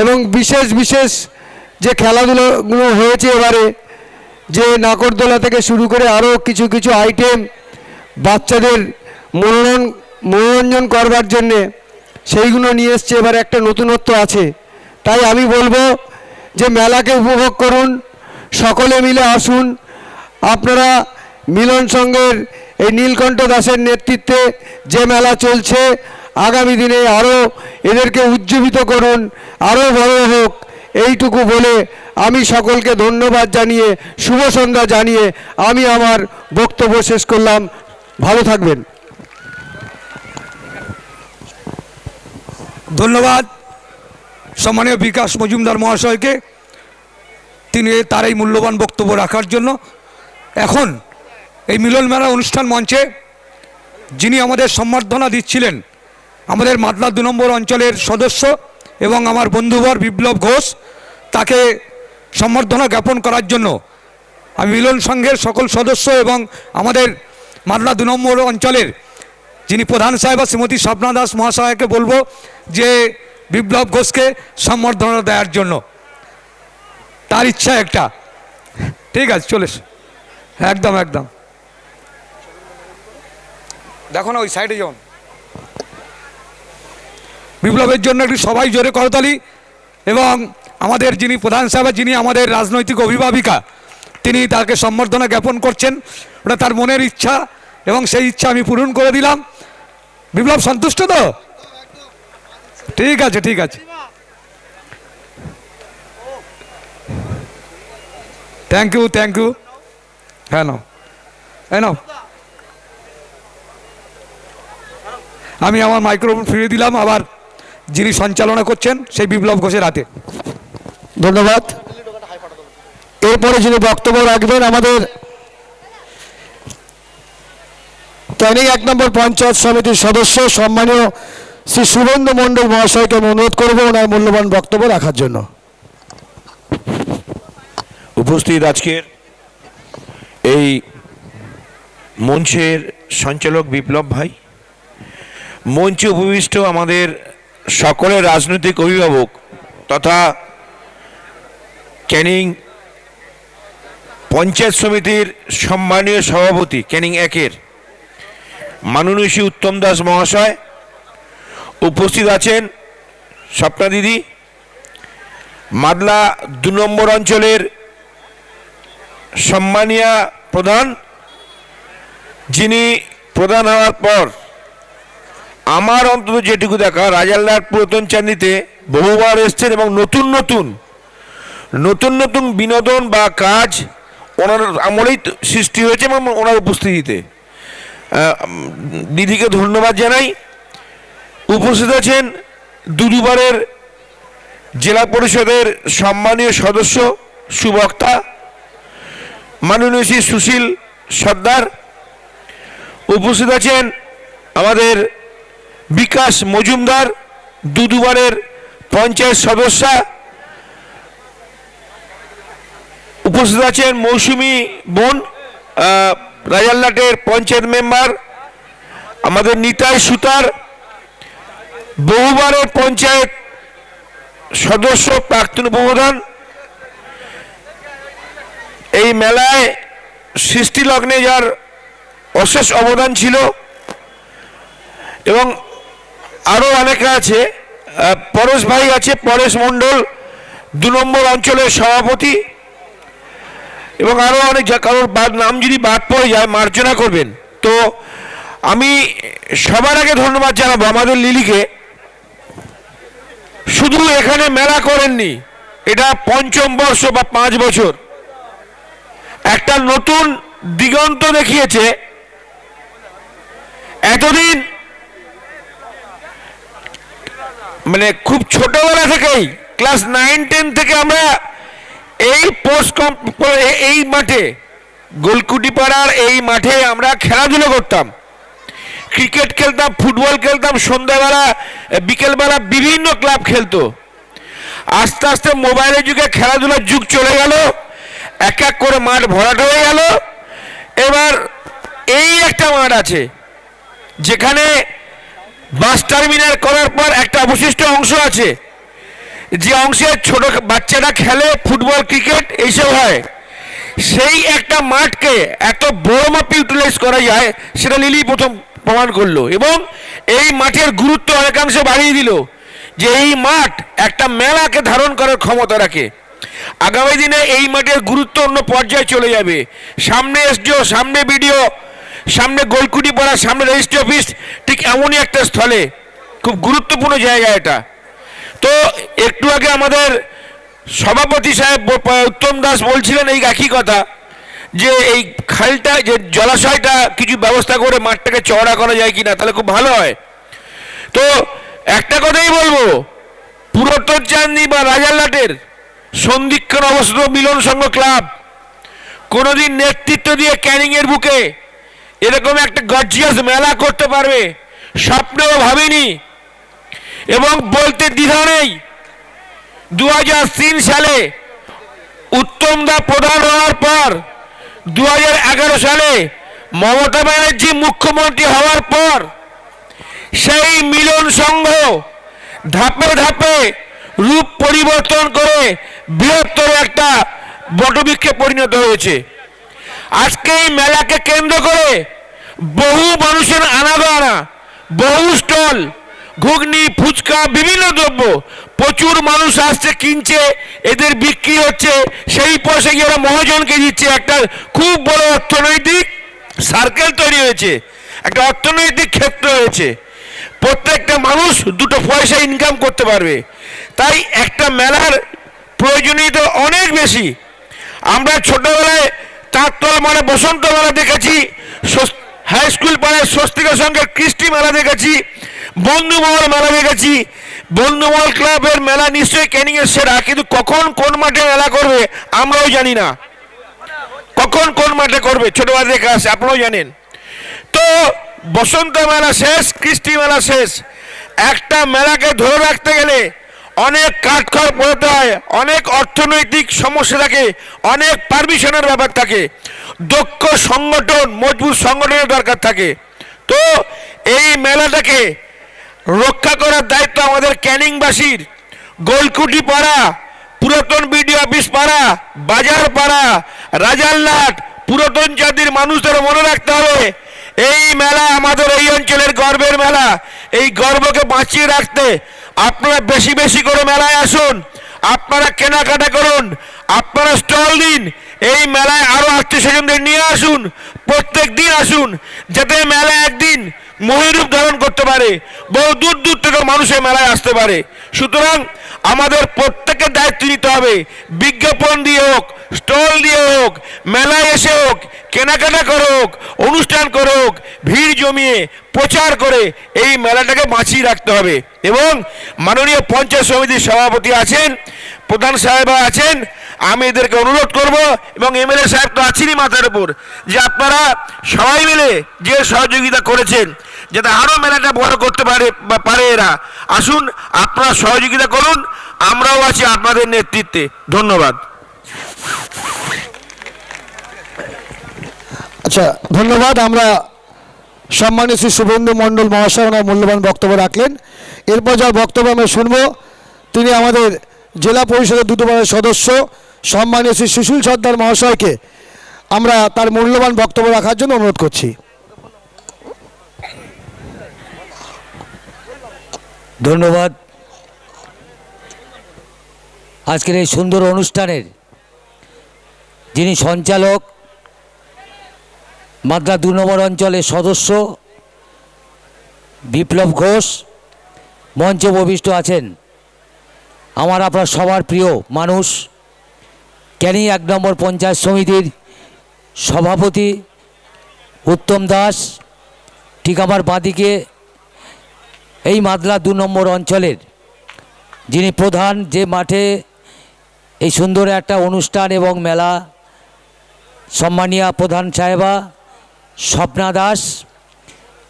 H: এবং বিশেষ বিশেষ যে খেলাধুলাগুলো হয়েছে এবারে, যে নাগরদোলা থেকে শুরু করে আরও কিছু কিছু আইটেম বাচ্চাদের মনোরঞ্জন করবার জন্যে সেইগুলো নিয়ে এসছে, এবারে একটা নতুনত্ব আছে। তাই আমি বলবো যে মেলাকে উপভোগ করুন, সকলে মিলে আসুন। আপনারা মিলন সংঘের এই নীলকণ্ঠ দাসের নেতৃত্বে যে মেলা চলছে, আগামী দিনে আরও এদেরকে উজ্জীবিত করুন, আরও বড় হোক, এইটুকু বলে আমি সকলকে ধন্যবাদ জানিয়ে, শুভ সন্ধ্যা জানিয়ে আমি আমার বক্তব্য শেষ করলাম। ভালো থাকবেন।
G: ধন্যবাদ সম্মানীয় বিকাশ মজুমদার মহাশয়কে, তিনি তার এই মূল্যবান বক্তব্য রাখার জন্য। এখন এই মিলন মেলা অনুষ্ঠান মঞ্চে যিনি আমাদের সম্বর্ধনা দিচ্ছিলেন, আমাদের মাদলা 2 নম্বর অঞ্চলের সদস্য এবং আমার বন্ধুবর বিপ্লব ঘোষ, তাকে সম্বর্ধনা জ্ঞাপন করার জন্য আমি মিলন সংঘের সকল সদস্য এবং আমাদের মাদলা 2 নম্বর অঞ্চলের যিনি প্রধান সাহেবা শ্রীমতী স্বপ্না দাস মহাশয়কে বলবো যে বিপ্লব ঘোষকে সম্বর্ধনা দেওয়ার জন্য। তার ইচ্ছা একটা, ঠিক আছে, চলে একদম একদম দেখো না ওই সাইডে যান। বিপ্লবের জন্য একটু সবাই জোরে করতালি। এবং আমাদের যিনি প্রধান সাহেব, যিনি আমাদের রাজনৈতিক অভিভাবিকা, তিনি তাকে সম্বর্ধনা জ্ঞাপন করছেন। ওটা তার মনের ইচ্ছা এবং সেই ইচ্ছা আমি পূরণ করে দিলাম। বিপ্লব সন্তুষ্ট তো? ঠিক আছে, ঠিক আছে, থ্যাংক ইউ, থ্যাংক ইউ। হ্যাঁ নাও, হ্যাঁ নাও। আমি আমার মাইক্রোফোন ফিরিয়ে দিলাম আবার যিনি সঞ্চালনা করছেন সেই বিপ্লব ঘোষের হাতে।
B: ধন্যবাদ। এরপরে যিনি বক্তব্য রাখবেন আমাদের ক্যানিং 1 নম্বর পঞ্চায়েত সমিতির সদস্য সম্মানীয় শ্রী শুভেন্দু মণ্ডল মহাশয়কে আমি অনুরোধ করবো ওনার মূল্যবান বক্তব্য রাখার জন্য।
A: উপস্থিত আজকের এই মঞ্চের সঞ্চালক বিপ্লব ভাই, মঞ্চে উপবিষ্ট আমাদের সকলের রাজনৈতিক অভিভাবক তথা ক্যানিং পঞ্চায়েত সমিতির সম্মানীয় সভাপতি ক্যানিং 1-এর মাননীয় শ্রী উত্তম দাস মহাশয়, উপস্থিত আছেন স্বপ্না দিদি, মাদলা 2 নম্বর অঞ্চলের সম্মানীয় প্রধান, যিনি প্রধান হওয়ার পর আমার অন্তত যেটুকু দেখা রাজারহাট পুরাতন চাঁদনীতে বহুবার এসছেন এবং নতুন নতুন বিনোদন বা কাজ ওনার আমলেই সৃষ্টি হয়েছে এবং ওনার উপস্থিতিতে দিদিকে ধন্যবাদ জানাই। উপস্থিত আছেন দুবারের জেলা পরিষদের সম্মানীয় সদস্য সুবক্তা মাননীয় শ্রী সুশীল সর্দার, উপস্থিত আছেন আমাদের বিকাশ মজুমদার দুবারের পঞ্চায়েত সদস্য, উপস্থিত আছেন মৌসুমী বোন রাজারহাটের পঞ্চায়েত মেম্বার, আমাদের নিতাই সুতার বহুবারের পঞ্চায়েত সদস্য প্রাক্তন উপপ্রধান। এই মেলায় সৃষ্টি লগ্নে যার অশেষ অবদান ছিল এবং আরও অনেকে আছে। পরেশ ভাই আছে, পরেশ মণ্ডল 2 নম্বর অঞ্চলের সভাপতি,
I: এবং আরও অনেক কারোর নাম যদি বাদ পড়ে যায় মার্জনা করবেন। তো আমি সবার আগে ধন্যবাদ জানাবো আমাদের লিলিকে। শুধু এখানে মেলা করেননি, এটা পঞ্চম বর্ষ বা 5 বছর একটা নতুন দিগন্ত দেখিয়েছে। এতদিন মানে খুব ছোটবেলা থেকেই ক্লাস 9-10 থেকে আমরা এই মাঠে গোলকুটি পাড়ার এই মাঠে আমরা খেলাধুলো করতাম, ক্রিকেট খেলতাম, ফুটবল খেলতাম, সন্ধ্যাবেলা বিকেলবেলা বিভিন্ন ক্লাব খেলতো। আস্তে আস্তে মোবাইলের যুগে খেলাধুলার যুগ চলে গেল, এক এক করে মাঠ ভরাট হয়ে গেল। এবার এই একটা মাঠ আছে যেখানে বাস টার্মিনাল করার পর একটা অবশিষ্ট অংশ আছে, যে অংশে ছোট বাচ্চারা খেলে, ফুটবল ক্রিকেট এইসব হয়। সেই একটা মাঠকে এত বড় মাপে ইউটিলাইজ করা যায় সেটা লিলি প্রথম প্রমাণ করলো, এবং এই মাঠের গুরুত্ব অনেকাংশে বাড়িয়ে দিল যে এই মাঠ একটা মেলাকে ধারণ করার ক্ষমতা রাখে। আগামী দিনে এই মাঠের গুরুত্ব অন্য পর্যায়ে চলে যাবে। সামনে এসডিও, সামনে বিডিও, সামনে গোলকুটি পাড়া, সামনে রেজিস্ট্রি অফিস, ঠিক এমনই একটা স্থলে খুব গুরুত্বপূর্ণ জায়গা এটা। তো একটু আগে আমাদের সভাপতি সাহেব উত্তম দাস বলছিলেন এই একই কথা, যে এই খালটা, যে জলাশয়টা কিছু ব্যবস্থা করে মাঠটাকে চওড়া করা যায় কিনা, তাহলে খুব ভালো হয়। তো একটা কথাই বলবো, পুরাতন চাঁদনি বা রাজারলাটের সন্ধিক্ষণ অবস্থিত মিলন সংঘ ক্লাব কোনোদিন নেতৃত্ব দিয়ে ক্যানিংয়ের বুকে এরকম একটা গর্জিয়াস মেলা করতে পারবে স্বপ্নেও ভাবিনি, এবং বলতে দ্বিধা নেই। 2003 সালে উত্তম দা প্রধান হওয়ার পর 2011 সালে মমতা ব্যানার্জি মুখ্যমন্ত্রী হওয়ার পর সেই মিলন সংঘ ধাপে ধাপে রূপ পরিবর্তন করে বৃহত্তর একটা বটবৃক্ষে পরিণত হয়েছে। আজকে এই মেলাকে কেন্দ্র করে বহু মানুষের আনাগোনা, বহু স্টল, ঘুগনি, ফুচকা, বিভিন্ন দ্রব্য, প্রচুর মানুষ আসছে, কিনছে, এদের বিক্রি হচ্ছে, সেই পয়সা গিয়ে ওরা মহাজনকে দিচ্ছে। একটা খুব বড় অর্থনৈতিক সার্কেল তৈরি হয়েছে, একটা অর্থনৈতিক ক্ষেত্র হয়েছে। প্রত্যেকটা মানুষ দুটো পয়সা ইনকাম করতে পারবে। তাই একটা মেলার প্রয়োজনীয়তা অনেক বেশি। আমরা ছোটবেলায় তাঁততলা মানে বসন্ত মেলা দেখেছি, হাই স্কুল পাড়ায় স্বস্তিকা সংঘের কৃষ্টি মেলা দেখেছি, বন্ধুমহল মেলা দেখেছি। বন্ধুমহল ক্লাবের মেলা নিশ্চয়ই ক্যানিংয়ের সেরা, কিন্তু কখন কোন মাঠে মেলা করবে আমরাও জানি না, কখন কোন মাঠে করবে ছোটবেলা দেখে আসে, আপনারাও জানেন। তো বসন্ত মেলা শেষ, কৃষ্টি মেলা শেষ। একটা মেলাকে ধরে রাখতে গেলে অনেক কাঠখড় পোড়াতে হয়, অনেক অর্থনৈতিক সমস্যা থাকে, অনেক পারমিশনের ব্যাপার থাকে, দক্ষ সংগঠন, মজবুত সংগঠনের দরকার থাকে। তো এই মেলাটাকে রক্ষা করার দায়িত্ব আমাদের ক্যানিংবাসীর। গোলকুটি পাড়া, পুরাতন বিডিও অফিস পাড়া, বাজার পাড়া, রাজারলাট, পুরাতন জাতির মানুষদের মনে রাখতে হবে এই মেলা আমাদের এই অঞ্চলের গর্বের মেলা। এই গর্বকে বাঁচিয়ে রাখতে আপনারা বেশি বেশি করে মেলায় আসুন, আপনারা কেনাকাটা করুন, আপনারা স্টল দিন, এই মেলায় আরো আত্মীয় স্বজনদের নিয়ে আসুন, প্রত্যেক দিন আসুন, যাতে মেলা একদিন মহিরূপ ধারণ করতে পারে, বহু দূর দূর থেকে মানুষের মেলায় আসতে পারে। সুতরাং আমাদের প্রত্যেকের দায়িত্ব নিতে হবে, বিজ্ঞাপন দিয়ে হোক, স্টল দিয়ে হোক, মেলায় এসে হোক, কেনাকাটা করুক, অনুষ্ঠান করুক, ভিড় জমিয়ে প্রচার করে এই মেলাটাকে বাঁচিয়ে রাখতে হবে। এবং মাননীয় পঞ্চায়েত সমিতির সভাপতি আছেন, প্রধান সাহেব আছেন, আমি এদেরকে অনুরোধ করব, এবং এমএলএ সাহেব তো আছেনই মাথার উপর, যে আপনারা সবাই মিলে যে সহযোগিতা করেছেন যাতে আরও মেলাটা বড় করতে পারে এরা, আসুন আপনারা সহযোগিতা করুন, আমরাও আছি আপনাদের নেতৃত্বে। ধন্যবাদ।
B: আচ্ছা, ধন্যবাদ। আমরা সম্মানীয় শ্রী শুভেন্দু মণ্ডল মহাশয় ওনার মূল্যবান বক্তব্য রাখলেন। এরপর যার বক্তব্য আমরা শুনব, তিনি আমাদের জেলা পরিষদের দুটোবারের সদস্য সম্মানীয় শ্রী সুশীল সর্দার মহাশয়কে আমরা তার মূল্যবান বক্তব্য রাখার জন্য অনুরোধ করছি।
J: ধন্যবাদ। আজকের এই সুন্দর অনুষ্ঠানের যিনি সঞ্চালক মাদ্রা 2 নম্বর অঞ্চলের সদস্য বিপ্লব ঘোষ, মঞ্চে উপবিষ্ট আছেন আমার আপনার সবার প্রিয় মানুষ, ক্যানিং 1 নম্বর পঞ্চায়েত সমিতির সভাপতি উত্তম দাস। ঠিক আমার বাঁদিকে এই মাদলা 2 নম্বর অঞ্চলের যিনি প্রধান, যে মাঠে এই সুন্দর একটা অনুষ্ঠান এবং মেলা, সম্মানীয় প্রধান সাহেবা স্বপ্না দাস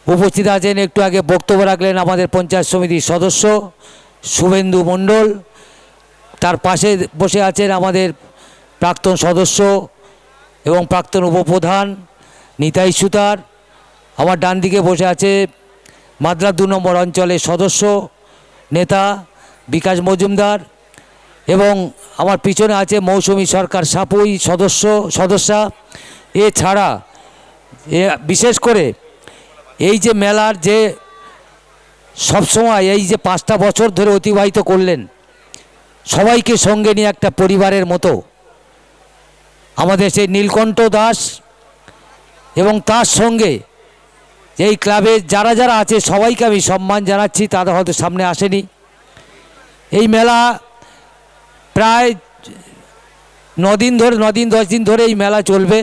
J: উপস্থিত আছেন। একটু আগে বক্তব্য রাখলেন আমাদের পঞ্চায়েত সমিতির সদস্য শুভেন্দু মণ্ডল। তার পাশে বসে আছেন আমাদের প্রাক্তন সদস্য এবং প্রাক্তন উপপ্রধান নিতাই সুতার। আমার ডান দিকে বসে আছে মাদ্রা 2 নম্বর অঞ্চলের সদস্য নেতা বিকাশ মজুমদার, এবং আমার পিছনে আছে মৌসুমী সরকার সাপুই সদস্যা। এছাড়া বিশেষ করে এই যে মেলার যে সবসময় এই যে 5টা বছর ধরে অতিবাহিত করলেন, সবাইকে সঙ্গে নিয়ে একটা পরিবারের মতো আমাদের সেই নীলকণ্ঠ দাস এবং তার সঙ্গে এই ক্লাবে যারা যারা আছে সবাইকে আমি সম্মান জানাচ্ছি। তারা হয়তো সামনে আসেনি। এই মেলা প্রায় 9 দিন ধরে 10 দিন ধরে এই মেলা চলবে।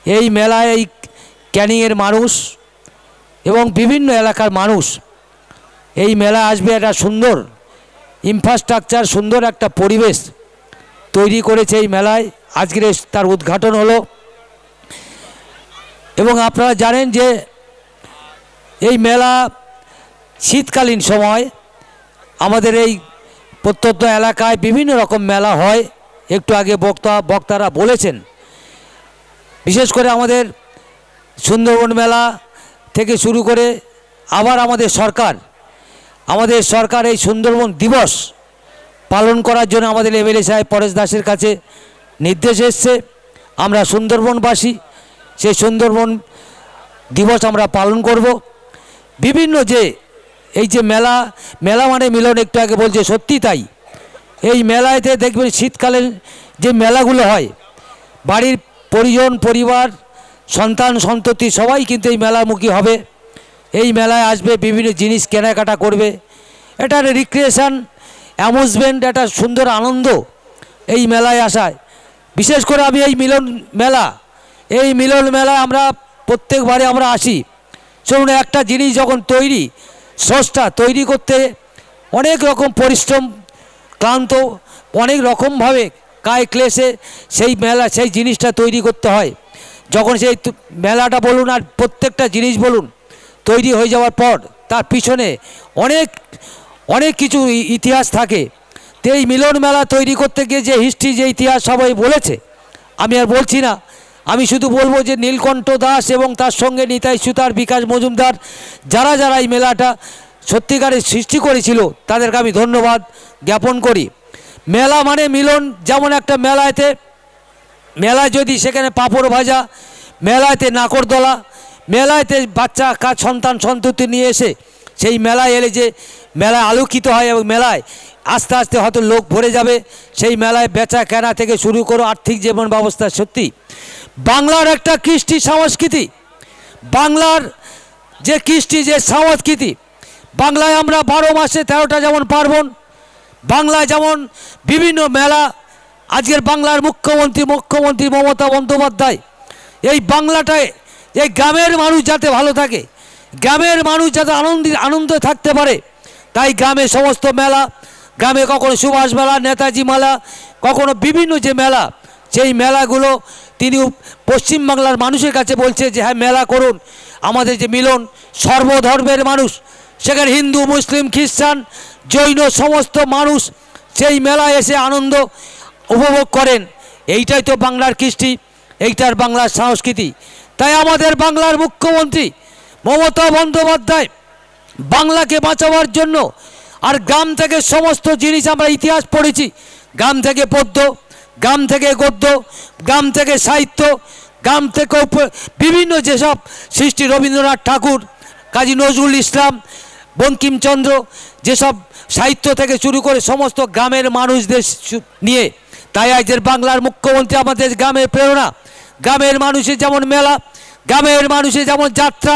J: এই মেলায় এই ক্যানিংয়ের মানুষ এবং বিভিন্ন এলাকার মানুষ এই মেলা আসবে। একটা সুন্দর ইনফ্রাস্ট্রাকচার, সুন্দর একটা পরিবেশ তৈরি করেছে এই মেলায়। আজকের তার উদ্ঘাটন হলো এবং আপনারা জানেন যে এই মেলা শীতকালীন সময় আমাদের এই প্রত্যন্ত এলাকায় বিভিন্ন রকম মেলা হয়। একটু আগে বক্তারা বলেছেন, বিশেষ করে আমাদের সুন্দরবন মেলা থেকে শুরু করে আবার আমাদের সরকার এই সুন্দরবন দিবস পালন করার জন্য আমাদের এমএলএ সাহেব পরেশ দাসের কাছে নির্দেশ এসছে। আমরা সুন্দরবনবাসী সেই সুন্দরবন দিবস আমরা পালন করব। বিভিন্ন যে এই যে মেলা মানে মিলন, একটু আগে বলছে সত্যি তাই। এই মেলাতে দেখবেন শীতকালে যে মেলাগুলো হয়, বাড়ির পরিবার সন্তান সন্ততি সবাই কিন্তু এই মেলামুখী হবে। এই মেলায় আসবে, বিভিন্ন জিনিস কেনাকাটা করবে। এটা রিক্রিয়েশন, অ্যামুজমেন্ট, একটা সুন্দর আনন্দ এই মেলায় আসায়। বিশেষ করে আমি এই মিলন মেলায় আমরা প্রত্যেকবারে আমরা আসি। শুনুন, একটা জিনিস যখন স্রষ্টা তৈরি করতে অনেক রকম পরিশ্রম, ক্লান্ত, অনেক রকমভাবে কায় ক্লেশে সেই জিনিসটা তৈরি করতে হয়। যখন সেই মেলাটা বলুন আর প্রত্যেকটা জিনিস বলুন তৈরি হয়ে যাওয়ার পর তার পিছনে অনেক কিছু ইতিহাস থাকে। তো এই মিলন মেলা তৈরি করতে গিয়ে যে হিস্ট্রি, যে ইতিহাস সবাই বলেছে, আমি আর বলছি না। আমি শুধু বলবো যে নীলকণ্ঠ দাস এবং তার সঙ্গে নিতাই সুতার, বিকাশ মজুমদার, যারা এই মেলাটা সত্যিকারের সৃষ্টি করেছিল, তাদেরকে আমি ধন্যবাদ জ্ঞাপন করি। মেলা মানে মিলন। যেমন একটা মেলায় যদি সেখানে পাঁপড় ভাজা, মেলাতে নাকরদোলা, মেলাতে বাচ্চা সন্তান সন্ততি নিয়ে এসে সেই মেলায় এলে যে মেলায় আলোকিত হয় এবং মেলায় আস্তে আস্তে হয়তো লোক ভরে যাবে। সেই মেলায় বেচা কেনা থেকে শুরু করে আর্থিক জীবন ব্যবস্থা, সত্যি বাংলার একটা কৃষ্টি সংস্কৃতি, বাংলার যে কৃষ্টি, যে সংস্কৃতি, বাংলায় আমরা 12 মাসে 13টা যেমন পার্বণ, বাংলায় যেমন বিভিন্ন মেলা। আজকের বাংলার মুখ্যমন্ত্রী মমতা বন্দ্যোপাধ্যায় এই বাংলাটায়, এই গ্রামের মানুষ যাতে ভালো থাকে, গ্রামের মানুষ যাতে আনন্দে থাকতে পারে, তাই গ্রামে সমস্ত মেলা, গ্রামে কখনো সুভাষ মেলা, নেতাজি মেলা, কখনো বিভিন্ন যে মেলা, সেই মেলাগুলো তিনি পশ্চিমবাংলার মানুষের কাছে বলছে যে হ্যাঁ মেলা করুন। আমাদের যে মিলন, সর্বধর্মের মানুষ, সেখানে হিন্দু, মুসলিম, খ্রিস্টান, জৈন সমস্ত মানুষ সেই মেলায় এসে আনন্দ উপভোগ করেন। এইটাই তো বাংলার কৃষ্টি, এইটার বাংলার সংস্কৃতি। তাই আমাদের বাংলার মুখ্যমন্ত্রী মমতা বন্দ্যোপাধ্যায় বাংলাকে বাঁচাবার জন্য, আর গ্রাম থেকে সমস্ত জিনিস আমরা ইতিহাস পড়েছি, গ্রাম থেকে পদ্য, গ্রাম থেকে গদ্য, গ্রাম থেকে সাহিত্য, গ্রাম থেকে বিভিন্ন যেসব সৃষ্টি, রবীন্দ্রনাথ ঠাকুর, কাজী নজরুল ইসলাম, বঙ্কিমচন্দ্র, যেসব সাহিত্য থেকে শুরু করে সমস্ত গ্রামের মানুষদের নিয়ে তাই আজকের বাংলার মুখ্যমন্ত্রী আমাদের গ্রামের প্রেরণা, গ্রামের মানুষের যেমন মেলা, গ্রামের মানুষের যেমন যাত্রা,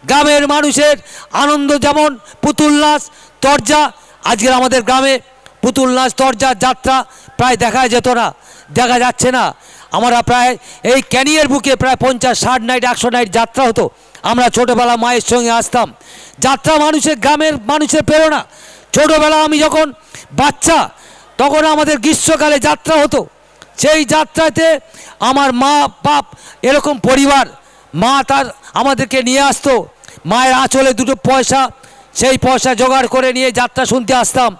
J: গ্রামের মানুষের আনন্দ, যেমন পুতুল নাচ, তরজা। আজকের আমাদের গ্রামে পুতুল নাচ, তরজা, যাত্রা প্রায় দেখা যেত না, দেখা যাচ্ছে না। আমরা প্রায় এই ক্যানিংয়ের বুকে প্রায় 50-60 নাইট 100 নাইট যাত্রা হতো। আমরা ছোটোবেলা মায়ের সঙ্গে আসতাম। যাত্রা মানুষের, গ্রামের মানুষের প্রেরণা। ছোটোবেলা আমি যখন বাচ্চা, তখন আমাদের গ্রীষ্মকালে যাত্রা হতো। সেই যাত্রাতে আমার মা বাপ এরকম পরিবার, মা তার আমাদেরকে নিয়ে আসতো, মায়ের আঁচলে দুটো পয়সা, সেই পয়সা জোগাড় করে নিয়ে যাত্রা শুনতে আসতাম।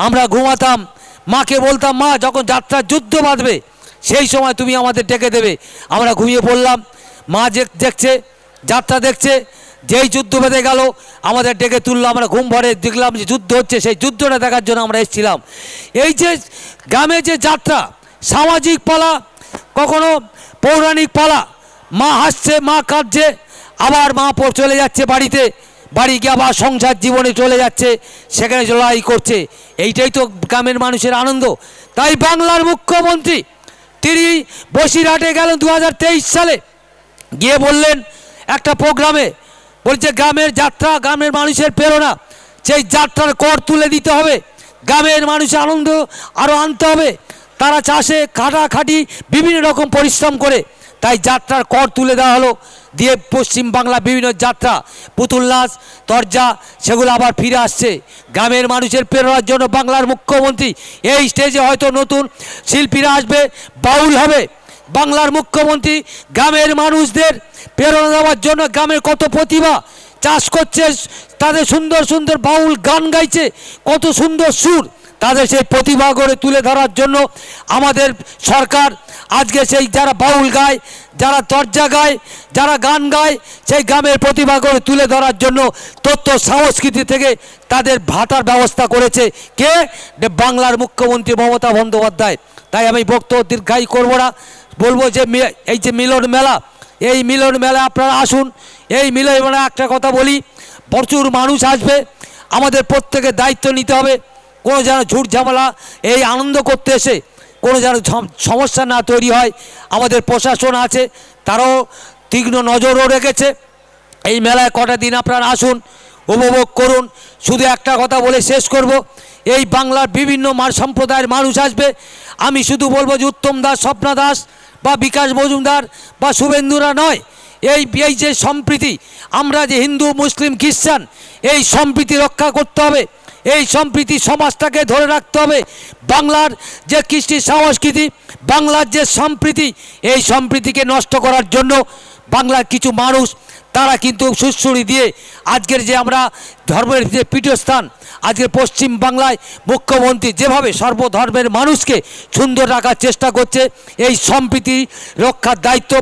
J: আমরা ঘুমাতাম, মাকে বলতাম, মা যখন যাত্রার যুদ্ধ বাঁধবে সেই সময় তুমি আমাদের ডেকে দেবে। আমরা ঘুমিয়ে পড়লাম, মা দেখছে, যাত্রা দেখছে, যেই যুদ্ধ বেঁধে গেল আমাদের ডেকে তুললো। আমরা ঘুম ভরে দেখলাম যে যুদ্ধ হচ্ছে, সেই যুদ্ধটা দেখার জন্য আমরা এসেছিলাম। এই যে গ্রামে যে যাত্রা, সামাজিক পালা, কখনো পৌরাণিক পালা, মা হাসছে, মা কাঁদছে, আবার মা চলে যাচ্ছে বাড়িতে, বাড়ি গিয়ে আবার সংসার জীবনে চলে যাচ্ছে, সেখানে লড়াই করছে। এইটাই তো গ্রামের মানুষের আনন্দ। তাই বাংলার মুখ্যমন্ত্রী তিনি বসিরহাটে গেলেন 2023 সালে, গিয়ে বললেন একটা প্রোগ্রামে, বলছে গ্রামের যাত্রা, গ্রামের মানুষের প্রেরণা, সেই যাত্রার কর তুলে দিতে হবে, গ্রামের মানুষের আনন্দ আরও আনতে হবে। তারা চাষে খাটাখাটি বিভিন্ন রকম পরিশ্রম করে, তাই যাত্রার কর তুলে দেওয়া হলো। দিয়ে পশ্চিমবাংলা বিভিন্ন যাত্রা, পুতুল নাচ, তরজা, সেগুলো আবার ফিরে আসছে। গ্রামের মানুষের প্রেরণার জন্য বাংলার মুখ্যমন্ত্রী এই স্টেজে হয়তো নতুন শিল্পীরা আসবে, বাউল হবে। বাংলার মুখ্যমন্ত্রী গ্রামের মানুষদের প্রেরণা দেওয়ার জন্য, গ্রামের কত প্রতিভা চাষ করছে, তাদের সুন্দর সুন্দর বাউল গান গাইছে, কত সুন্দর সুর, তাদের সেই প্রতিভা গড়ে তুলে ধরার জন্য আমাদের সরকার আজকে সেই যারা বাউল গায়, যারা তরজা গায়, যারা গান গায়, সেই গ্রামের প্রতিভা গড়ে তুলে ধরার জন্য তথ্য সংস্কৃতি থেকে তাদের ভাতার ব্যবস্থা করেছে কে? বাংলার মুখ্যমন্ত্রী মমতা বন্দ্যোপাধ্যায়। তাই আমি বক্তব্য দীর্ঘায়ী করবো না, বলবো যে এই যে মিলন মেলা, এই মিলন মেলা আপনারা আসুন। এই মিলন মেলা একটা কথা বলি, প্রচুর মানুষ আসবে, আমাদের প্রত্যেকের দায়িত্ব নিতে হবে। কোনো যেন ঝুট ঝামেলা, এই আনন্দ করতে এসে কোনো যেন সমস্যা না তৈরি হয়। আমাদের প্রশাসন আছে, তারাও তীক্ষ্ণ নজরও রেখেছে। এই মেলায় কটা দিন আপনারা আসুন, উপভোগ করুন। শুধু একটা কথা বলে শেষ করব, এই বাংলার বিভিন্ন সম্প্রদায়ের মানুষ আসবে। আমি শুধু বলবো যে উত্তম দাস, স্বপ্না দাস বা বিকাশ মজুমদার বা শুভেন্দুরা নয়, এই যে সম্প্রীতি, আমরা যে হিন্দু, মুসলিম, খ্রিস্টান, এই সম্প্রীতি রক্ষা করতে হবে। এই সম্প্রীতি সমাজটাকে ধরে রাখতে হবে। বাংলার যে কৃষ্টি সংস্কৃতি, বাংলার যে সম্প্রীতি, এই সম্প্রীতিকে নষ্ট করার জন্য বাংলার কিছু মানুষ, তারা কিন্তু সুড়সুড়ি দিয়ে আজকের যে আমরা ধর্মের যে পীঠস্থান, আজকে পশ্চিম বাংলায় মুখ্যমন্ত্রী যেভাবে সর্বধর্মের মানুষকে সুন্দর রাখার চেষ্টা করছে, এই সম্প্রীতি রক্ষার দায়িত্ব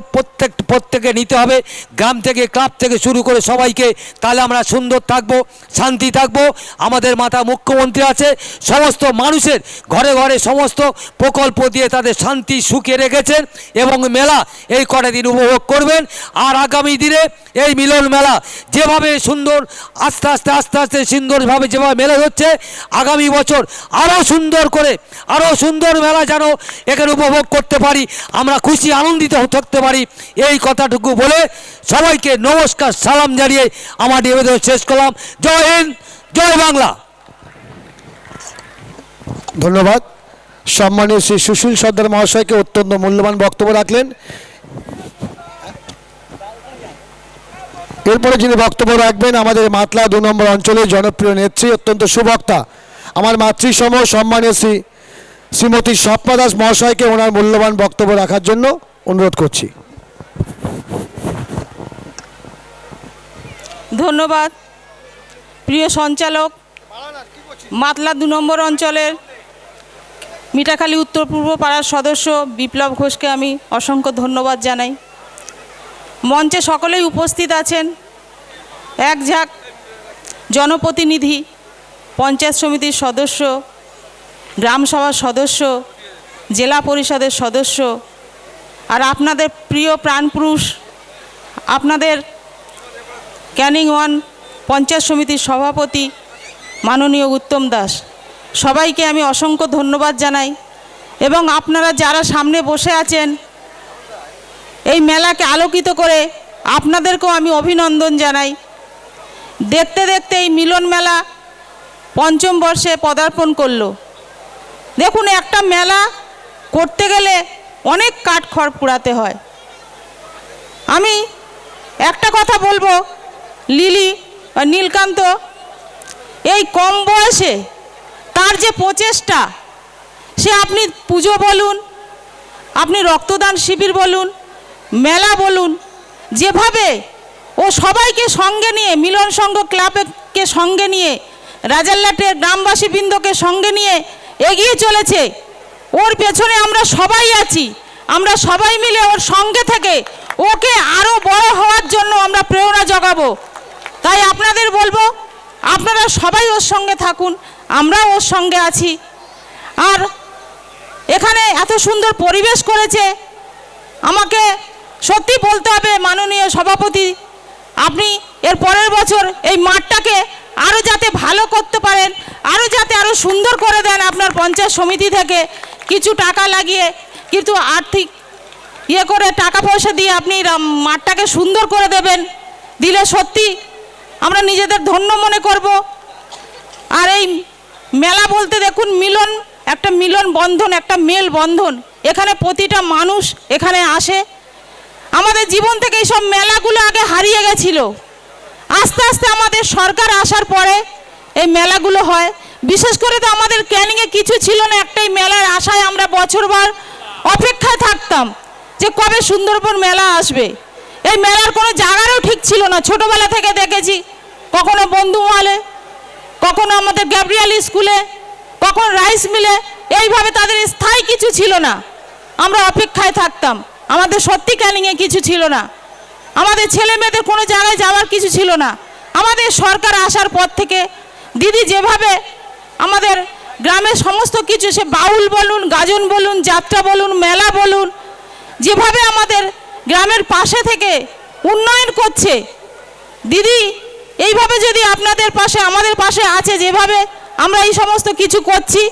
J: প্রত্যেকে নিতে হবে, গ্রাম থেকে, ক্লাব থেকে শুরু করে সবাইকে। তাহলে আমরা সুন্দর থাকবো, শান্তি থাকবো। আমাদের মাথা মুখ্যমন্ত্রী আছে, সমস্ত মানুষের ঘরে ঘরে সমস্ত প্রকল্প দিয়ে তাদের শান্তি সুখে রেখেছেন, এবং মেলা এই কটা দিন উপভোগ করবেন। আর আগামী দিনে এই মিলন মেলা যেভাবে সুন্দর আস্তে আস্তে সুন্দরভাবে যেভাবে মেলা হচ্ছে, আগামী বছর আরও সুন্দর করে, আরও সুন্দর মেলা যেন এখানে উপভোগ করতে পারি, আমরা খুশি আনন্দিত থাকতে পারি। এই কথাটুকু বলে সবাইকে নমস্কার, সালাম জানিয়ে আমার নিবেদন শেষ করলাম। জয় হিন্দ, জয় বাংলা।
B: ধন্যবাদ। সম্মানীয় শ্রী সুশীল সর্দার মহাশয়কে অত্যন্ত মূল্যবান বক্তব্য রাখলেন। এরপরে যিনি বক্তব্য রাখবেন, আমাদের মাতলা 2 নম্বর অঞ্চলের জনপ্রিয় নেত্রী, অত্যন্ত সুবক্তা, আমার মাতৃসম সম্মানীয় শ্রীমতী স্বপ্না দাস মহাশয়কে ওনার মূল্যবান বক্তব্য রাখার জন্য অনুরোধ করছি।
K: ধন্যবাদ। প্রিয় সঞ্চালক, মাতলা 2 নম্বর অঞ্চলের মিঠাখালী উত্তর পূর্ব পাড়ার সদস্য বিপ্লব ঘোষকে আমি অসংখ্য ধন্যবাদ জানাই। মঞ্চে সকলেই উপস্থিত আছেন, এক ঝাঁক জনপ্রতিনিধি, পঞ্চায়েত সমিতির সদস্য, গ্রাম সভার সদস্য, জেলা পরিষদের সদস্য, আর আপনাদের প্রিয় প্রাণপুরুষ, আপনাদের ক্যানিং 1 পঞ্চায়েত সমিতির সভাপতি মাননীয় উত্তম দাস, সবাইকে আমি অসংখ্য ধন্যবাদ জানাই। এবং আপনারা যারা সামনে বসে আছেন এই মেলাকে আলোকিত করে আপনাদেরকেও আমি অভিনন্দন জানাই। দেখতে দেখতে এই মিলন মেলা পঞ্চম বর্ষে পদার্পণ করলো। দেখুন, একটা মেলা করতে গেলে অনেক কাঠখড় পোড়াতে হয়। আমি একটা কথা বলবো, লিলি আর নীলকান্ত এই কম বয়সে তার যে প্রচেষ্টা, সে আপনি পুজো বলুন, আপনি রক্তদান শিবির বলুন, মেলা বলুন, যেভাবে ও সবাইকে সঙ্গে নিয়ে মিলন সংঘ ক্লাবকে সঙ্গে নিয়ে রাজারহাটের গ্রামবাসীবৃন্দকে সঙ্গে নিয়ে এগিয়ে চলেছে, ওর পেছনে আমরা সবাই আছি। আমরা সবাই মিলে ওর সঙ্গে থেকে ওকে আরও বড় হওয়ার জন্য আমরা প্রেরণা জোগাবো। তাই আপনাদের বলবো, আপনারা সবাই ওর সঙ্গে থাকুন, আমরাও ওর সঙ্গে আছি। আর এখানে এত সুন্দর পরিবেশ করেছে, আমাকে সত্যি বলতে হবে মাননীয় সভাপতি, আপনি এর পরের বছর এই মাঠটাকে আরও যাতে ভালো করতে পারেন, আরও যাতে আরও সুন্দর করে দেন, আপনার পঞ্চায়েত সমিতি থেকে কিছু টাকা লাগিয়ে, কিন্তু আর্থিক করে টাকা পয়সা দিয়ে আপনি মাঠটাকে সুন্দর করে দেবেন, দিলে সত্যি আমরা নিজেদের ধন্য মনে করব। আর এই মেলা বলতে দেখুন, মিলন একটা মিলন বন্ধন, একটা মেল বন্ধন। এখানে প্রতিটা মানুষ এখানে আসে। আমাদের জীবন থেকে এইসব মেলাগুলো আগে হারিয়ে গেছিল। আস্তে আস্তে আমাদের সরকার আসার পরে এই মেলাগুলো হয়। বিশেষ করে তো আমাদের ক্যানিংয়ে কিছু ছিল না, একটাই মেলার আশায় আমরা বছরভর অপেক্ষায় থাকতাম যে কবে সুন্দরবন মেলা আসবে। এই মেলার কোনো জায়গারও ঠিক ছিল না। ছোটোবেলা থেকে দেখেছি, কখনো বন্ধুমহলে, কখনো আমাদের গ্যাব্রিয়াল স্কুলে, কখনো রাইস মিলে, এইভাবে তাদের স্থায়ী কিছু ছিল না। আমরা অপেক্ষায় থাকতাম। আমাদের সত্যি ক্যানিংয়ে কিছু ছিল না, আমাদের ছেলে মেয়েদের কোনো জায়গায় যাওয়ার কিছু ছিল না। আমাদের সরকার আসার পর থেকে দিদি যেভাবে আমাদের গ্রামের সমস্ত কিছু, সে বাউল বলুন, গাজন বলুন, যাত্রা বলুন, মেলা বলুন, যেভাবে আমাদের গ্রামের পাশে থেকে উন্নয়ন করছে, দিদি এইভাবে যদি আপনাদের পাশে আমাদের পাশে আছে, যেভাবে আমরা এই সমস্ত কিছু করছি,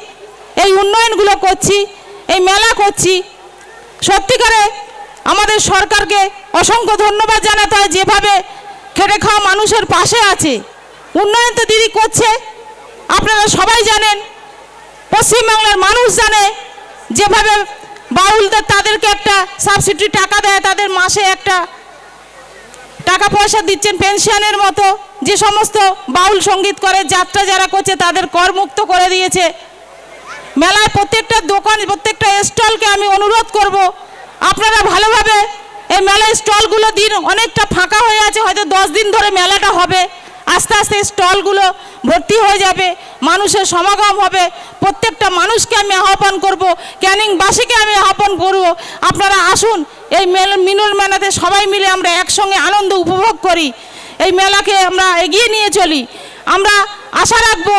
K: এই উন্নয়নগুলো করছি, এই মেলা করছি, সত্যিকারে আমাদের সরকারকে অসংখ্য ধন্যবাদ জানাতে হয়। যেভাবে খেটে খাওয়া মানুষের পাশে আছে, উন্নয়ন তো দিদি করছে। আপনারা সবাই জানেন, পশ্চিমবাংলার মানুষ জানে, যেভাবে বাউলদের তাদেরকে একটা সাবসিডি টাকা দেয়, তাদের মাসে একটা টাকা পয়সা দিচ্ছেন পেনশনের মতো। যে সমস্ত বাউল সঙ্গীত করে, যাত্রা যারা করছে, তাদের করমুক্ত করে দিয়েছে। মেলায় প্রত্যেকটা দোকান, প্রত্যেকটা স্টলকে আমি অনুরোধ করব, আপনারা ভালোভাবে এই মেলায় স্টলগুলো দিন। অনেকটা ফাঁকা হয়ে আছে, হয়তো 10 দিন ধরে মেলাটা হবে। আস্তে আস্তে স্টলগুলো ভর্তি হয়ে যাবে, মানুষের সমাগম হবে। প্রত্যেকটা মানুষকে আমি আহ্বান করব, ক্যানিংবাসীকে আমি আহ্বান করব, আপনারা আসুন, এই মিলন মেলাতে সবাই মিলে আমরা একসঙ্গে আনন্দ উপভোগ করি, এই মেলাকে আমরা এগিয়ে নিয়ে চলি। আমরা আশা রাখবো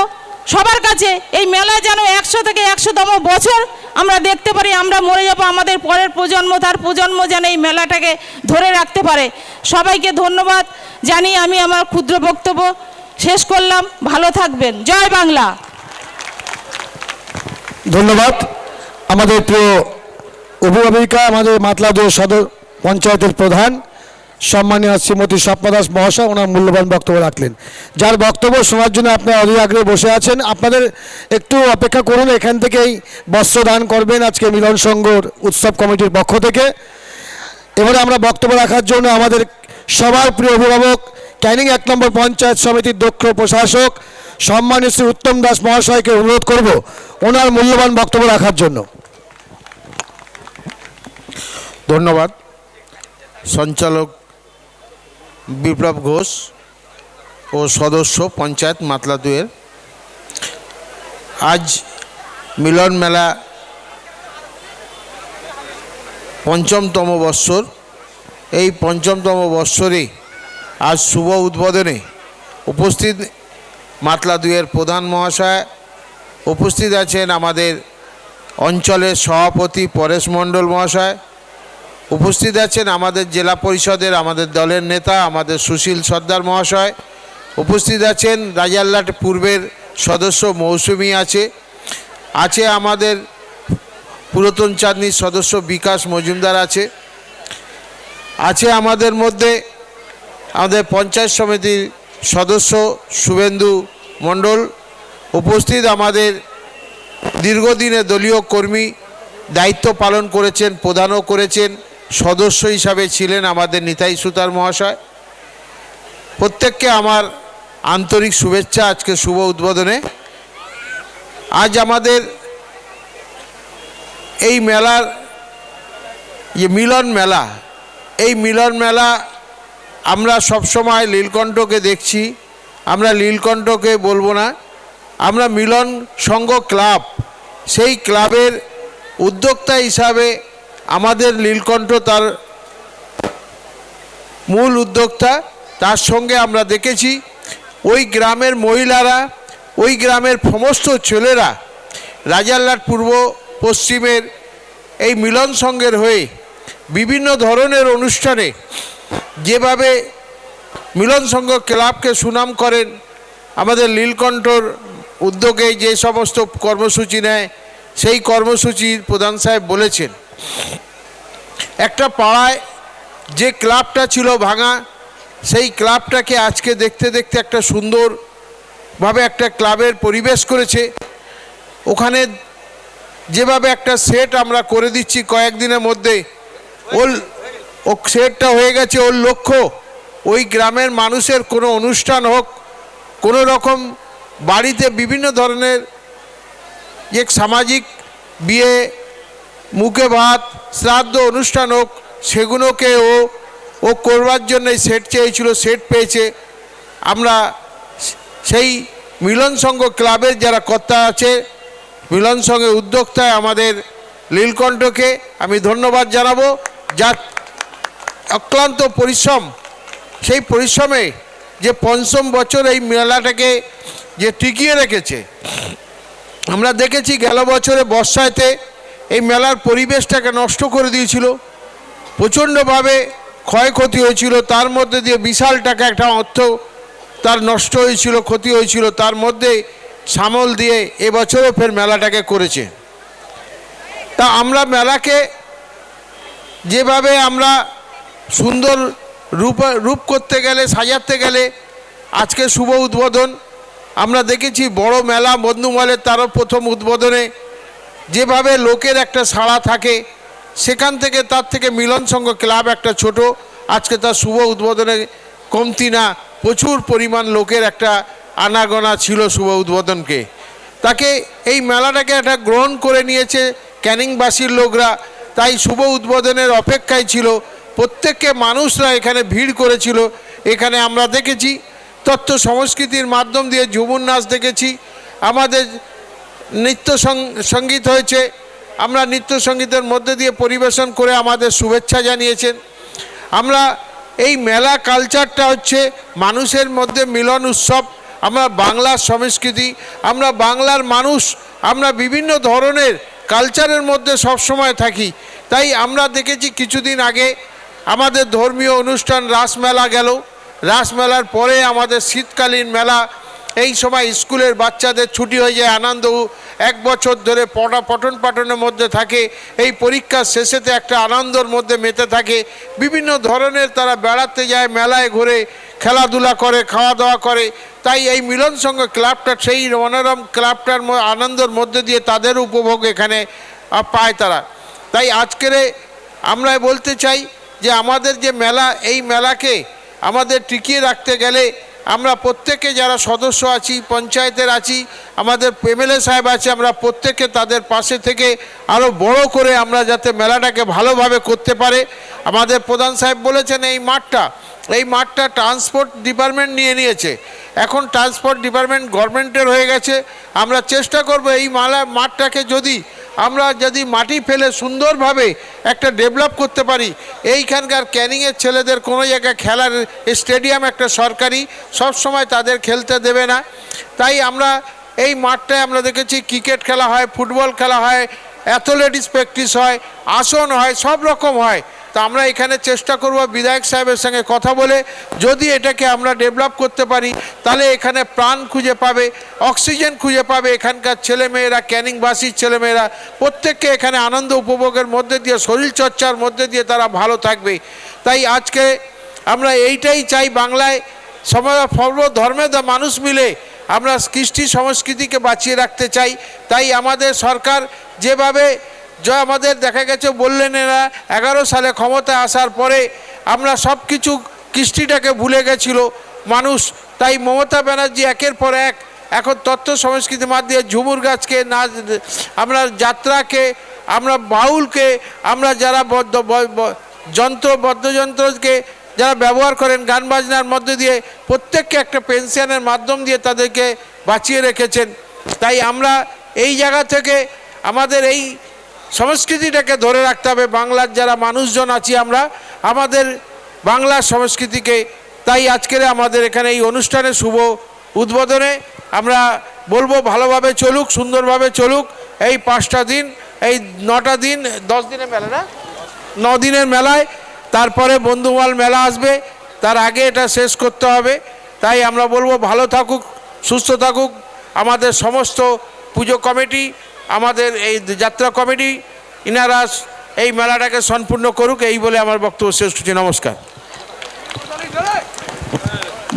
K: সবার কাছে, এই মেলা যেন 100 থেকে 100তম বছর আমরা দেখতে পারি। আমরা মরে যাব, আমাদের পরের প্রজন্ম, তার প্রজন্ম যেন এই মেলাটাকে ধরে রাখতে পারে। সবাইকে ধন্যবাদ জানিয়ে আমি আমার ক্ষুদ্র বক্তব্য শেষ করলাম। ভালো থাকবেন। জয় বাংলা।
B: ধন্যবাদ। আমাদের প্রিয় অভিভাবিকা, আমাদের মাতলা 2 সদর পঞ্চায়েতের প্রধান সম্মানীয় শ্রীমতী স্বপ্না দাস মহাশয় ওনার মূল্যবান বক্তব্য রাখলেন, যার বক্তব্য শোনার জন্য আপনারা অধীর আগ্রহে বসে আছেন। আপনাদের একটু অপেক্ষা করুন, এখান থেকেই বস্ত্রদান করবেন আজকে মিলন সংঘর উৎসব কমিটির পক্ষ থেকে। এবারে আমরা বক্তব্য রাখার জন্য আমাদের সবার প্রিয় অভিভাবক, ক্যানিং 1 নম্বর পঞ্চায়েত সমিতির দক্ষ প্রশাসক সম্মানীয় শ্রী উত্তম দাস মহাশয়কে অনুরোধ করব ওনার মূল্যবান বক্তব্য রাখার জন্য।
I: ধন্যবাদ। সঞ্চালক বিপ্লব ঘোষ ও সদস্য পঞ্চায়েত মাতলা 2-এর, আজ মিলন মেলা ৫ম বৎসর। এই ৫ম বৎসরে আজ শুভ উদ্বোধনে উপস্থিত মাতলা 2-এর প্রধান মহাশয়, উপস্থিত আছেন আমাদের অঞ্চলের সভাপতি পরেশ মণ্ডল মহাশয়, উপস্থিত আছেন আমাদের জেলা পরিষদের আমাদের দলের নেতা আমাদের সুশীল সর্দার মহাশয়, উপস্থিত আছেন রাজারহাট পূর্বের সদস্য মৌসুমী আছে আমাদের পুরাতন চাঁদনির সদস্য বিকাশ মজুমদার আছে আমাদের মধ্যে আমাদের পঞ্চায়েত সমিতির সদস্য শুভেন্দু মণ্ডল, উপস্থিত আমাদের দীর্ঘদিনের দলীয় কর্মী, দায়িত্ব পালন করেছেন, প্রধানও করেছেন, সদস্য হিসাবে ছিলেন আমাদের নিতাই সুতার মহাশয়। প্রত্যেককে আমার আন্তরিক শুভেচ্ছা আজকে শুভ উদ্বোধনে। আজ আমাদের এই মেলার যে মিলন মেলা, এই মিলন মেলা আমরা সবসময় নীলকণ্ঠকে দেখছি, আমরা নীলকণ্ঠকে বলবো না, আমরা মিলন সংঘ ক্লাব, সেই ক্লাবের উদ্যোক্তা হিসাবে আমাদের নীলকণ্ঠ তার মূল উদ্যোক্তা। তার সঙ্গে আমরা দেখেছি ওই গ্রামের মহিলারা, ওই গ্রামের সমস্ত ছেলেরা রাজারহাট পূর্ব পশ্চিমের এই মিলন সংঘের হয়ে বিভিন্ন ধরনের অনুষ্ঠানে যেভাবে মিলন সংঘ ক্লাবকে সুনাম করেন, আমাদের নীলকণ্ঠর উদ্যোগে যে সমস্ত কর্মসূচি নেয়, সেই কর্মসূচির প্রধান সাহেব বলেছেন একটা পাড়ায় যে ক্লাবটা ছিল ভাঙা, সেই ক্লাবটাকে আজকে দেখতে দেখতে একটা সুন্দরভাবে একটা ক্লাবের পরিবেশ করেছে। ওখানে যেভাবে একটা সেট আমরা করে দিচ্ছি কয়েকদিনের মধ্যে, ও সেটটা হয়ে গেছে। ওর লক্ষ্য ওই গ্রামের মানুষের কোনো অনুষ্ঠান হোক, কোনো রকম বাড়িতে বিভিন্ন ধরনের যে সামাজিক বিয়ে, মুখে ভাত, শ্রাদ্ধ অনুষ্ঠান হোক, সেগুলোকে ও করবার জন্য সেট চেয়েছিল, সেট পেয়েছে। আমরা সেই মিলন সংঘ ক্লাবের যারা কর্তা আছে, মিলন সংঘের উদ্যোক্তায় আমাদের নীলকণ্ঠকে আমি ধন্যবাদ জানাবো, যার অক্লান্ত পরিশ্রম, সেই পরিশ্রমে যে পঞ্চম বছর এই মেলাটাকে যে টিকিয়ে রেখেছে। আমরা দেখেছি গেল বছরে বর্ষাতে এই মেলার পরিবেশটাকে নষ্ট করে দিয়েছিল, প্রচণ্ডভাবে ক্ষয়ক্ষতি হয়েছিল, তার মধ্যে দিয়ে বিশাল টাকা একটা অর্থ তার নষ্ট হয়েছিল, ক্ষতি হয়েছিল, তার মধ্যে সামল দিয়ে এবছরও ফের মেলাটাকে করেছে। তা আমরা মেলাকে যেভাবে আমরা সুন্দর রূপ করতে গেলে, সাজাতে গেলে, আজকে শুভ উদ্বোধন আমরা দেখেছি বড় মেলা বন্ধুমহলের তারও প্রথম উদ্বোধনে যেভাবে লোকের একটা সাড়া থাকে, সেখান থেকে তার থেকে মিলন সংঘ ক্লাব একটা ছোট, আজকে তার শুভ উদ্বোধনে কমতি না, প্রচুর পরিমাণ লোকের একটা আনাগোনা ছিল শুভ উদ্বোধনকে। তাকে এই মেলাটাকে একটা গ্রহণ করে নিয়েছে ক্যানিংবাসীর লোকরা, তাই শুভ উদ্বোধনের অপেক্ষায় ছিল। প্রত্যেককে মানুষরা এখানে ভিড় করেছিল। এখানে আমরা দেখেছি তথ্য সংস্কৃতির মাধ্যম দিয়ে ঝুমুর নাচ দেখেছি, আমাদের নৃত্য সঙ্গীত হয়েছে, আমরা নৃত্য সঙ্গীতের মধ্যে দিয়ে পরিবেশন করে আমাদের শুভেচ্ছা জানিয়েছেন। আমরা এই মেলা কালচারটা হচ্ছে মানুষের মধ্যে মিলন উৎসব, আমরা বাংলার সংস্কৃতি, আমরা বাংলার মানুষ, আমরা বিভিন্ন ধরনের কালচারের মধ্যে সবসময় থাকি। তাই আমরা দেখেছি কিছুদিন আগে আমাদের ধর্মীয় অনুষ্ঠান রাসমেলা গেল, রাসমেলার পরে আমাদের শীতকালীন মেলা, এই সময় স্কুলের বাচ্চাদের ছুটি হয়ে যায়, আনন্দ এক বছর ধরে পঠন পাঠনের মধ্যে থাকে, এই পরীক্ষার শেষেতে একটা আনন্দের মধ্যে মেতে থাকে, বিভিন্ন ধরনের তারা বেড়াতে যায়, মেলায় ঘুরে, খেলাধুলা করে, খাওয়া দাওয়া করে। তাই এই মিলন সংঘ ক্লাবটা সেই মনোরম ক্লাবটার আনন্দের মধ্যে দিয়ে তাদের উপভোগ এখানে পায় তারা। তাই আজকের আমরা বলতে চাই যে আমাদের যে মেলা, এই মেলাকে আমাদের টিকিয়ে রাখতে গেলে আমরা প্রত্যেকে যারা সদস্য আছি, পঞ্চায়েতের আছি, আমাদের এমএলএ সাহেব আছে, আমরা প্রত্যেকে তাদের পাশে থেকে আরও বড় করে আমরা যাতে মেলাটাকে ভালোভাবে করতে পারে। আমাদের প্রধান সাহেব বলেছেন এই মাঠটা ট্রান্সপোর্ট ডিপার্টমেন্ট নিয়েছে, এখন ট্রান্সপোর্ট ডিপার্টমেন্ট গভর্নমেন্টের হয়ে গেছে। আমরা চেষ্টা করব এই মাঠটাকে যদি মাটি ফেলে সুন্দরভাবে একটা ডেভেলপ করতে পারি। এইখানকার ক্যানিংয়ের ছেলেদের কোনো জায়গায় খেলার স্টেডিয়াম একটা সরকারি সব সময় তাদের খেলতে দেবে না, তাই আমরা এই মাঠটায় আমরা দেখেছি ক্রিকেট খেলা হয়, ফুটবল খেলা হয়, অ্যাথলেটিক্স প্র্যাকটিস হয়, আসন হয়, সব রকম হয়। তা আমরা এখানে চেষ্টা করব বিধায়ক সাহেবের সঙ্গে কথা বলে, যদি এটাকে আমরা ডেভেলপ করতে পারি তাহলে এখানে প্রাণ খুঁজে পাবে, অক্সিজেন খুঁজে পাবে এখানকার ছেলেমেয়েরা, ক্যানিংবাসীর ছেলেমেয়েরা প্রত্যেককে এখানে আনন্দ উপভোগের মধ্যে দিয়ে, শরীরচর্চার মধ্যে দিয়ে তারা ভালো থাকবে। তাই আজকে আমরা এইটাই চাই, বাংলায় সর্ব ধর্মের মানুষ মিলে আমরা কৃষ্টি সংস্কৃতিকে বাঁচিয়ে রাখতে চাই। তাই আমাদের সরকার যেভাবে আমাদের দেখা গেছে, বললেন এরা 11 সালে ক্ষমতায় আসার পরে আমরা সব কিছু কৃষ্টিটাকে ভুলে গেছিল মানুষ। তাই মমতা ব্যানার্জি একের পর এক এখন তথ্য সংস্কৃতির মাধ্যমে ঝুমুর গাছকে, নাচ, আমরা যাত্রাকে, আমরা বাউলকে, আমরা যারা বাদ্যযন্ত্রকে যারা ব্যবহার করেন গান বাজনার মধ্যে দিয়ে প্রত্যেককে একটা পেনশনের মাধ্যম দিয়ে তাদেরকে বাঁচিয়ে রেখেছেন। তাই আমরা এই জায়গা থেকে আমাদের এই সংস্কৃতিটাকে ধরে রাখতে হবে। বাংলার যারা মানুষজন আছি আমরা, আমাদের বাংলার সংস্কৃতিকে, তাই আজকের আমাদের এখানে এই অনুষ্ঠানের শুভ উদ্বোধনে আমরা বলবো ভালোভাবে চলুক, সুন্দরভাবে চলুক এই 5টা দিন, এই 9টা দিন, 10 দিনের মেলা না, 9 দিনের মেলায়। তারপরে বন্ধুমাল মেলা আসবে, তার আগে এটা শেষ করতে হবে। তাই আমরা বলবো ভালো থাকুক, সুস্থ থাকুক আমাদের সমস্ত পুজো কমিটি, আমাদের এই যাত্রা কমিটি, ইনারা এই মেলাটাকে সম্পূর্ণ করুক, এই বলে আমার বক্তব্য শেষ করছি। নমস্কার।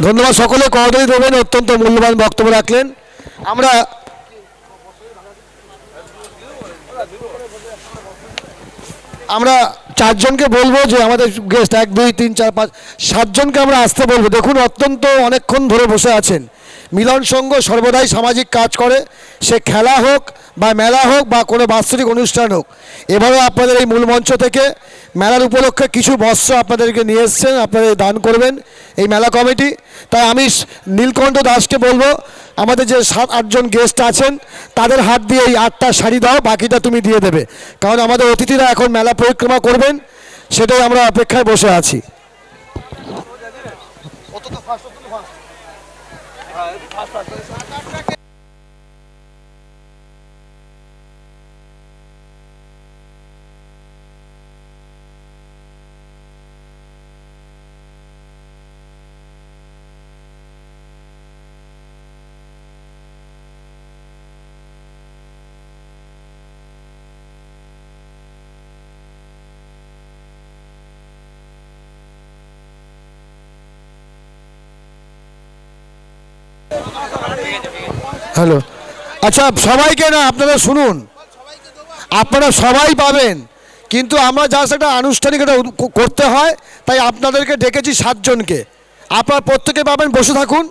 B: ধন্যবাদ সকলে, করতালি দেবেন, অত্যন্ত মূল্যবান বক্তব্য রাখলেন। আমরা 4 জনকে বলবো যে আমাদের গেস্ট 1 2 3 4 5 7 জনকে আমরা আসতে বলবো। দেখুন অত্যন্ত অনেকক্ষণ ধরে বসে আছেন। মিলন সংঘ সর্বদাই সামাজিক কাজ করে, সে খেলা হোক বা মেলা হোক বা কোনো বাৎসরিক অনুষ্ঠান হোক। এবারে আপনাদের এই মূল মঞ্চ থেকে মেলার উপলক্ষে কিছু বস্ত্র আপনাদেরকে নিয়ে এসছেন, আপনাদের দান করবেন এই মেলা কমিটি। তাই আমি নীলকণ্ঠ দাসকে বলবো আমাদের যে 7-8 জন গেস্ট আছেন তাদের হাত দিয়ে এই 8টা শাড়ি দাও, বাকিটা তুমি দিয়ে দেবে, কারণ আমাদের অতিথিরা এখন মেলা পরিক্রমা করবেন, সেটাই আমরা অপেক্ষায় বসে আছি। হ্যালো, আচ্ছা সবাইকে না, আপনারা শুনুন, আপনারা সবাই পাবেন, কিন্তু আমরা জাস্ট একটা আনুষ্ঠানিক এটা করতে হয়, তাই আপনাদেরকে ডেকেছি 7 জনকে। আপনারা প্রত্যেকে পাবেন, বসে থাকুন।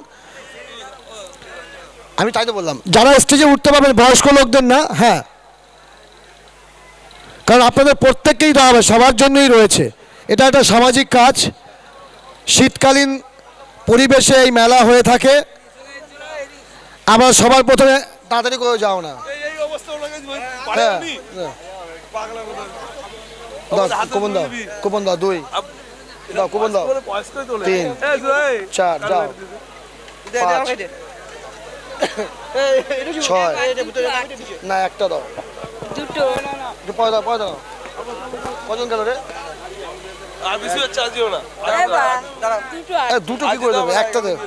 B: আমি তাই তো বললাম, যারা স্টেজে উঠতে পারবেন বয়স্ক লোকদের না, হ্যাঁ, কারণ আপনাদের প্রত্যেককেই দেওয়া হবে, সবার জন্যই রয়েছে। এটা একটা সামাজিক কাজ, শীতকালীন পরিবেশে এই মেলা হয়ে থাকে। আমরা সবার প্রথমে তাড়াতাড়ি করে যাও না, কুপন দাও, কুপন দাও, 2 দাও, কুপন দাও, 3 4 দাও, 5 6 না, একটা দাও, দুটো পয় দাও, পয় দাও। কজন গেল রে? দুটো কি করে দেবে, একটা দেবে।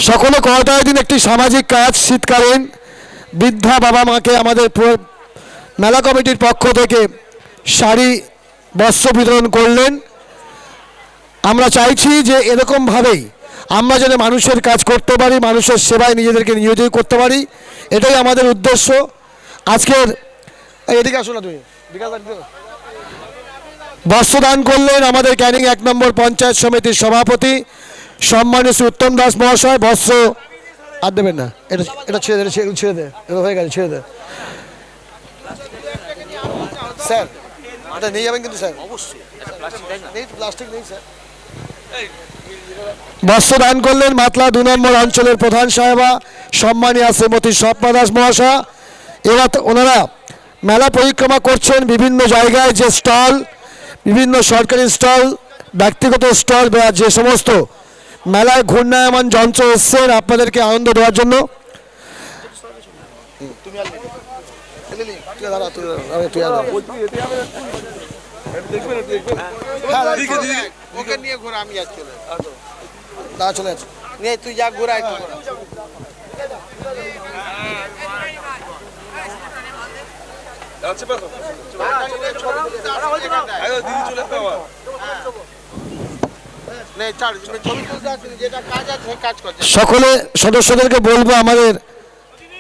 B: সকলে করতালি দিন। একটি সামাজিক কাজ, শীতকালীন বৃদ্ধা বাবা মাকে আমাদের মেলা কমিটির পক্ষ থেকে শাড়ি বস্ত্র বিতরণ করলেন। আমরা চাইছি যে এরকমভাবেই আমরা যেন মানুষের কাজ করতে পারি, মানুষের সেবায় নিজেদেরকে নিয়োজিত করতে পারি, এটাই আমাদের উদ্দেশ্য। আজকের এদিকে আসো না, তুমি বস্ত্র দান করলেন আমাদের ক্যানিং 1 নম্বর পঞ্চায়েত সমিতির সভাপতি সম্মানীয় শ্রী উত্তম দাস মহাশয়। বস্ত্র আর দেবেন না, এটা এটা ছেড়ে দে, ছেড়ে দে, এটা হয়ে গেছে, ছেড়ে দে স্যার। এটা নিয়ে যাবেন কিন্তু স্যার, অবশ্যই প্লাস্টিক নেই স্যার। বস্ত্র দান করলেন মাতলা 2 নম্বর অঞ্চলের প্রধান সাহেবা সম্মানীয় শ্রীমতী স্বপ্না দাস মহাশয়া। এবার ওনারা মেলা পরিক্রমা করছেন, বিভিন্ন জায়গায় যে স্টল, বিভিন্ন সরকারি স্টল, ব্যক্তিগত স্টল, যে সমস্ত মেলায় ঘূর্ণায়মান যন্ত্র এসছেন আপনাদেরকে আনন্দ দেওয়ার জন্য। তুই দাঁড়া, তুই দাঁড়া। হ্যাঁ,
A: ওকে নিয়ে ঘোরা, আমি আর চলে
B: দাঁড়া, চলে যাচ্ছে।
A: নিয়ে তুই যা ঘোরা একটু ঘোরা। যেটা কাজ আছে সেই কাজ করছে।
B: সকলে সদস্যদেরকে বলবো আমাদের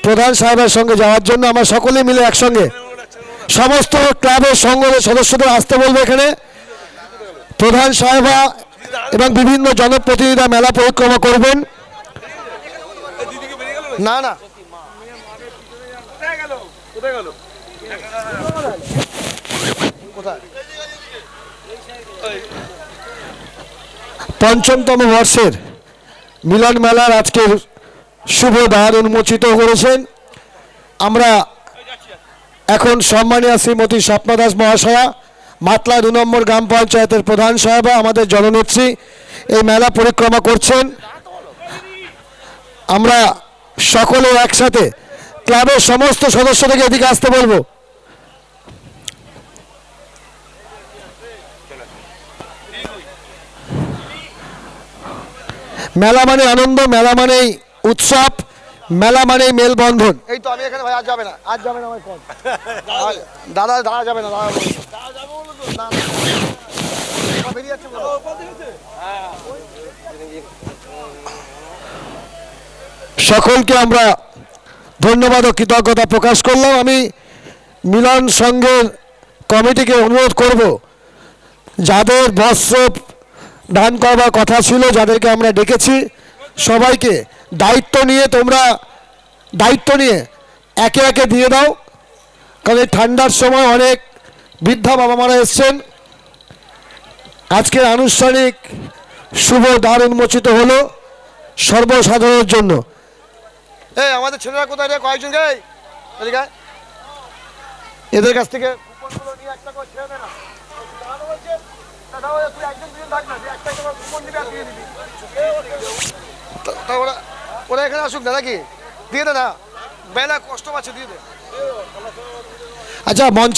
B: প্রধান সাহেবের সঙ্গে যাওয়ার জন্য। আমরা সকলে মিলে একসঙ্গে সমস্ত ক্লাবের সঙ্গে সদস্যদের আসতে বলবো এখানে। প্রধান সাহেবা এবং বিভিন্ন জনপ্রতিনিধিরা মেলা পরিক্রমা করবেন। না না, পঞ্চমতম বর্ষের মিলন মেলার আজকের শুভ দ্বার উন্মোচিত করেছেন। আমরা এখন সম্মানীয় শ্রীমতী স্বপ্না দাস মহাশয়া, মাতলা 2 নম্বর গ্রাম পঞ্চায়েতের প্রধান সাহেবা, আমাদের জননেত্রী এই মেলা পরিক্রমা করছেন। আমরা সকলে একসাথে ক্লাবের সমস্ত সদস্যদেরকে এদিকে আসতে বলবো। মেলা মানে আনন্দ, মেলা মানেই উৎসব, মেলা মানেই মেলবন্ধন। এই তো আমি এখানে ভাই, আজ যাবে না, আজ যাবে না আমার কোন দাদা, দাদা যাবে না, দাদা বেরিয়ে যাচ্ছে। সকলকে আমরা ধন্যবাদ ও কৃতজ্ঞতা প্রকাশ করলাম। আমি মিলন সংঘের কমিটিকে অনুরোধ করব, যাদের বস্ত্র দান করবার কথা ছিল, যাদেরকে আমরা ডেকেছি, সবাইকে দায়িত্ব নিয়ে একে একে দিয়ে দাও। কারণ এই ঠান্ডার সময় অনেক বৃদ্ধা বাবা মারা এসছেন। আজকের আনুষ্ঠানিক শুভ দ্বার উন্মোচিত হলো সর্বসাধারণের জন্য। এই আমাদের ছেলেরা কোথায় রে, কয়েকজন গে এদিকে আয়। এদের কাছ থেকে কুপনগুলো নিয়ে একটা করে ছেড়ে দে না। দাদা বলছে, দাদা বলছে তুই একজন দুজন থাক না, তুই একটা একটা করে কুপন দিবি আর দিয়ে দিবি। তা ওরা এখানে আসুক না নাকি, দিয়ে দে না, বেলা কষ্ট পাচ্ছে, দিয়ে দে। আচ্ছা, মঞ্চে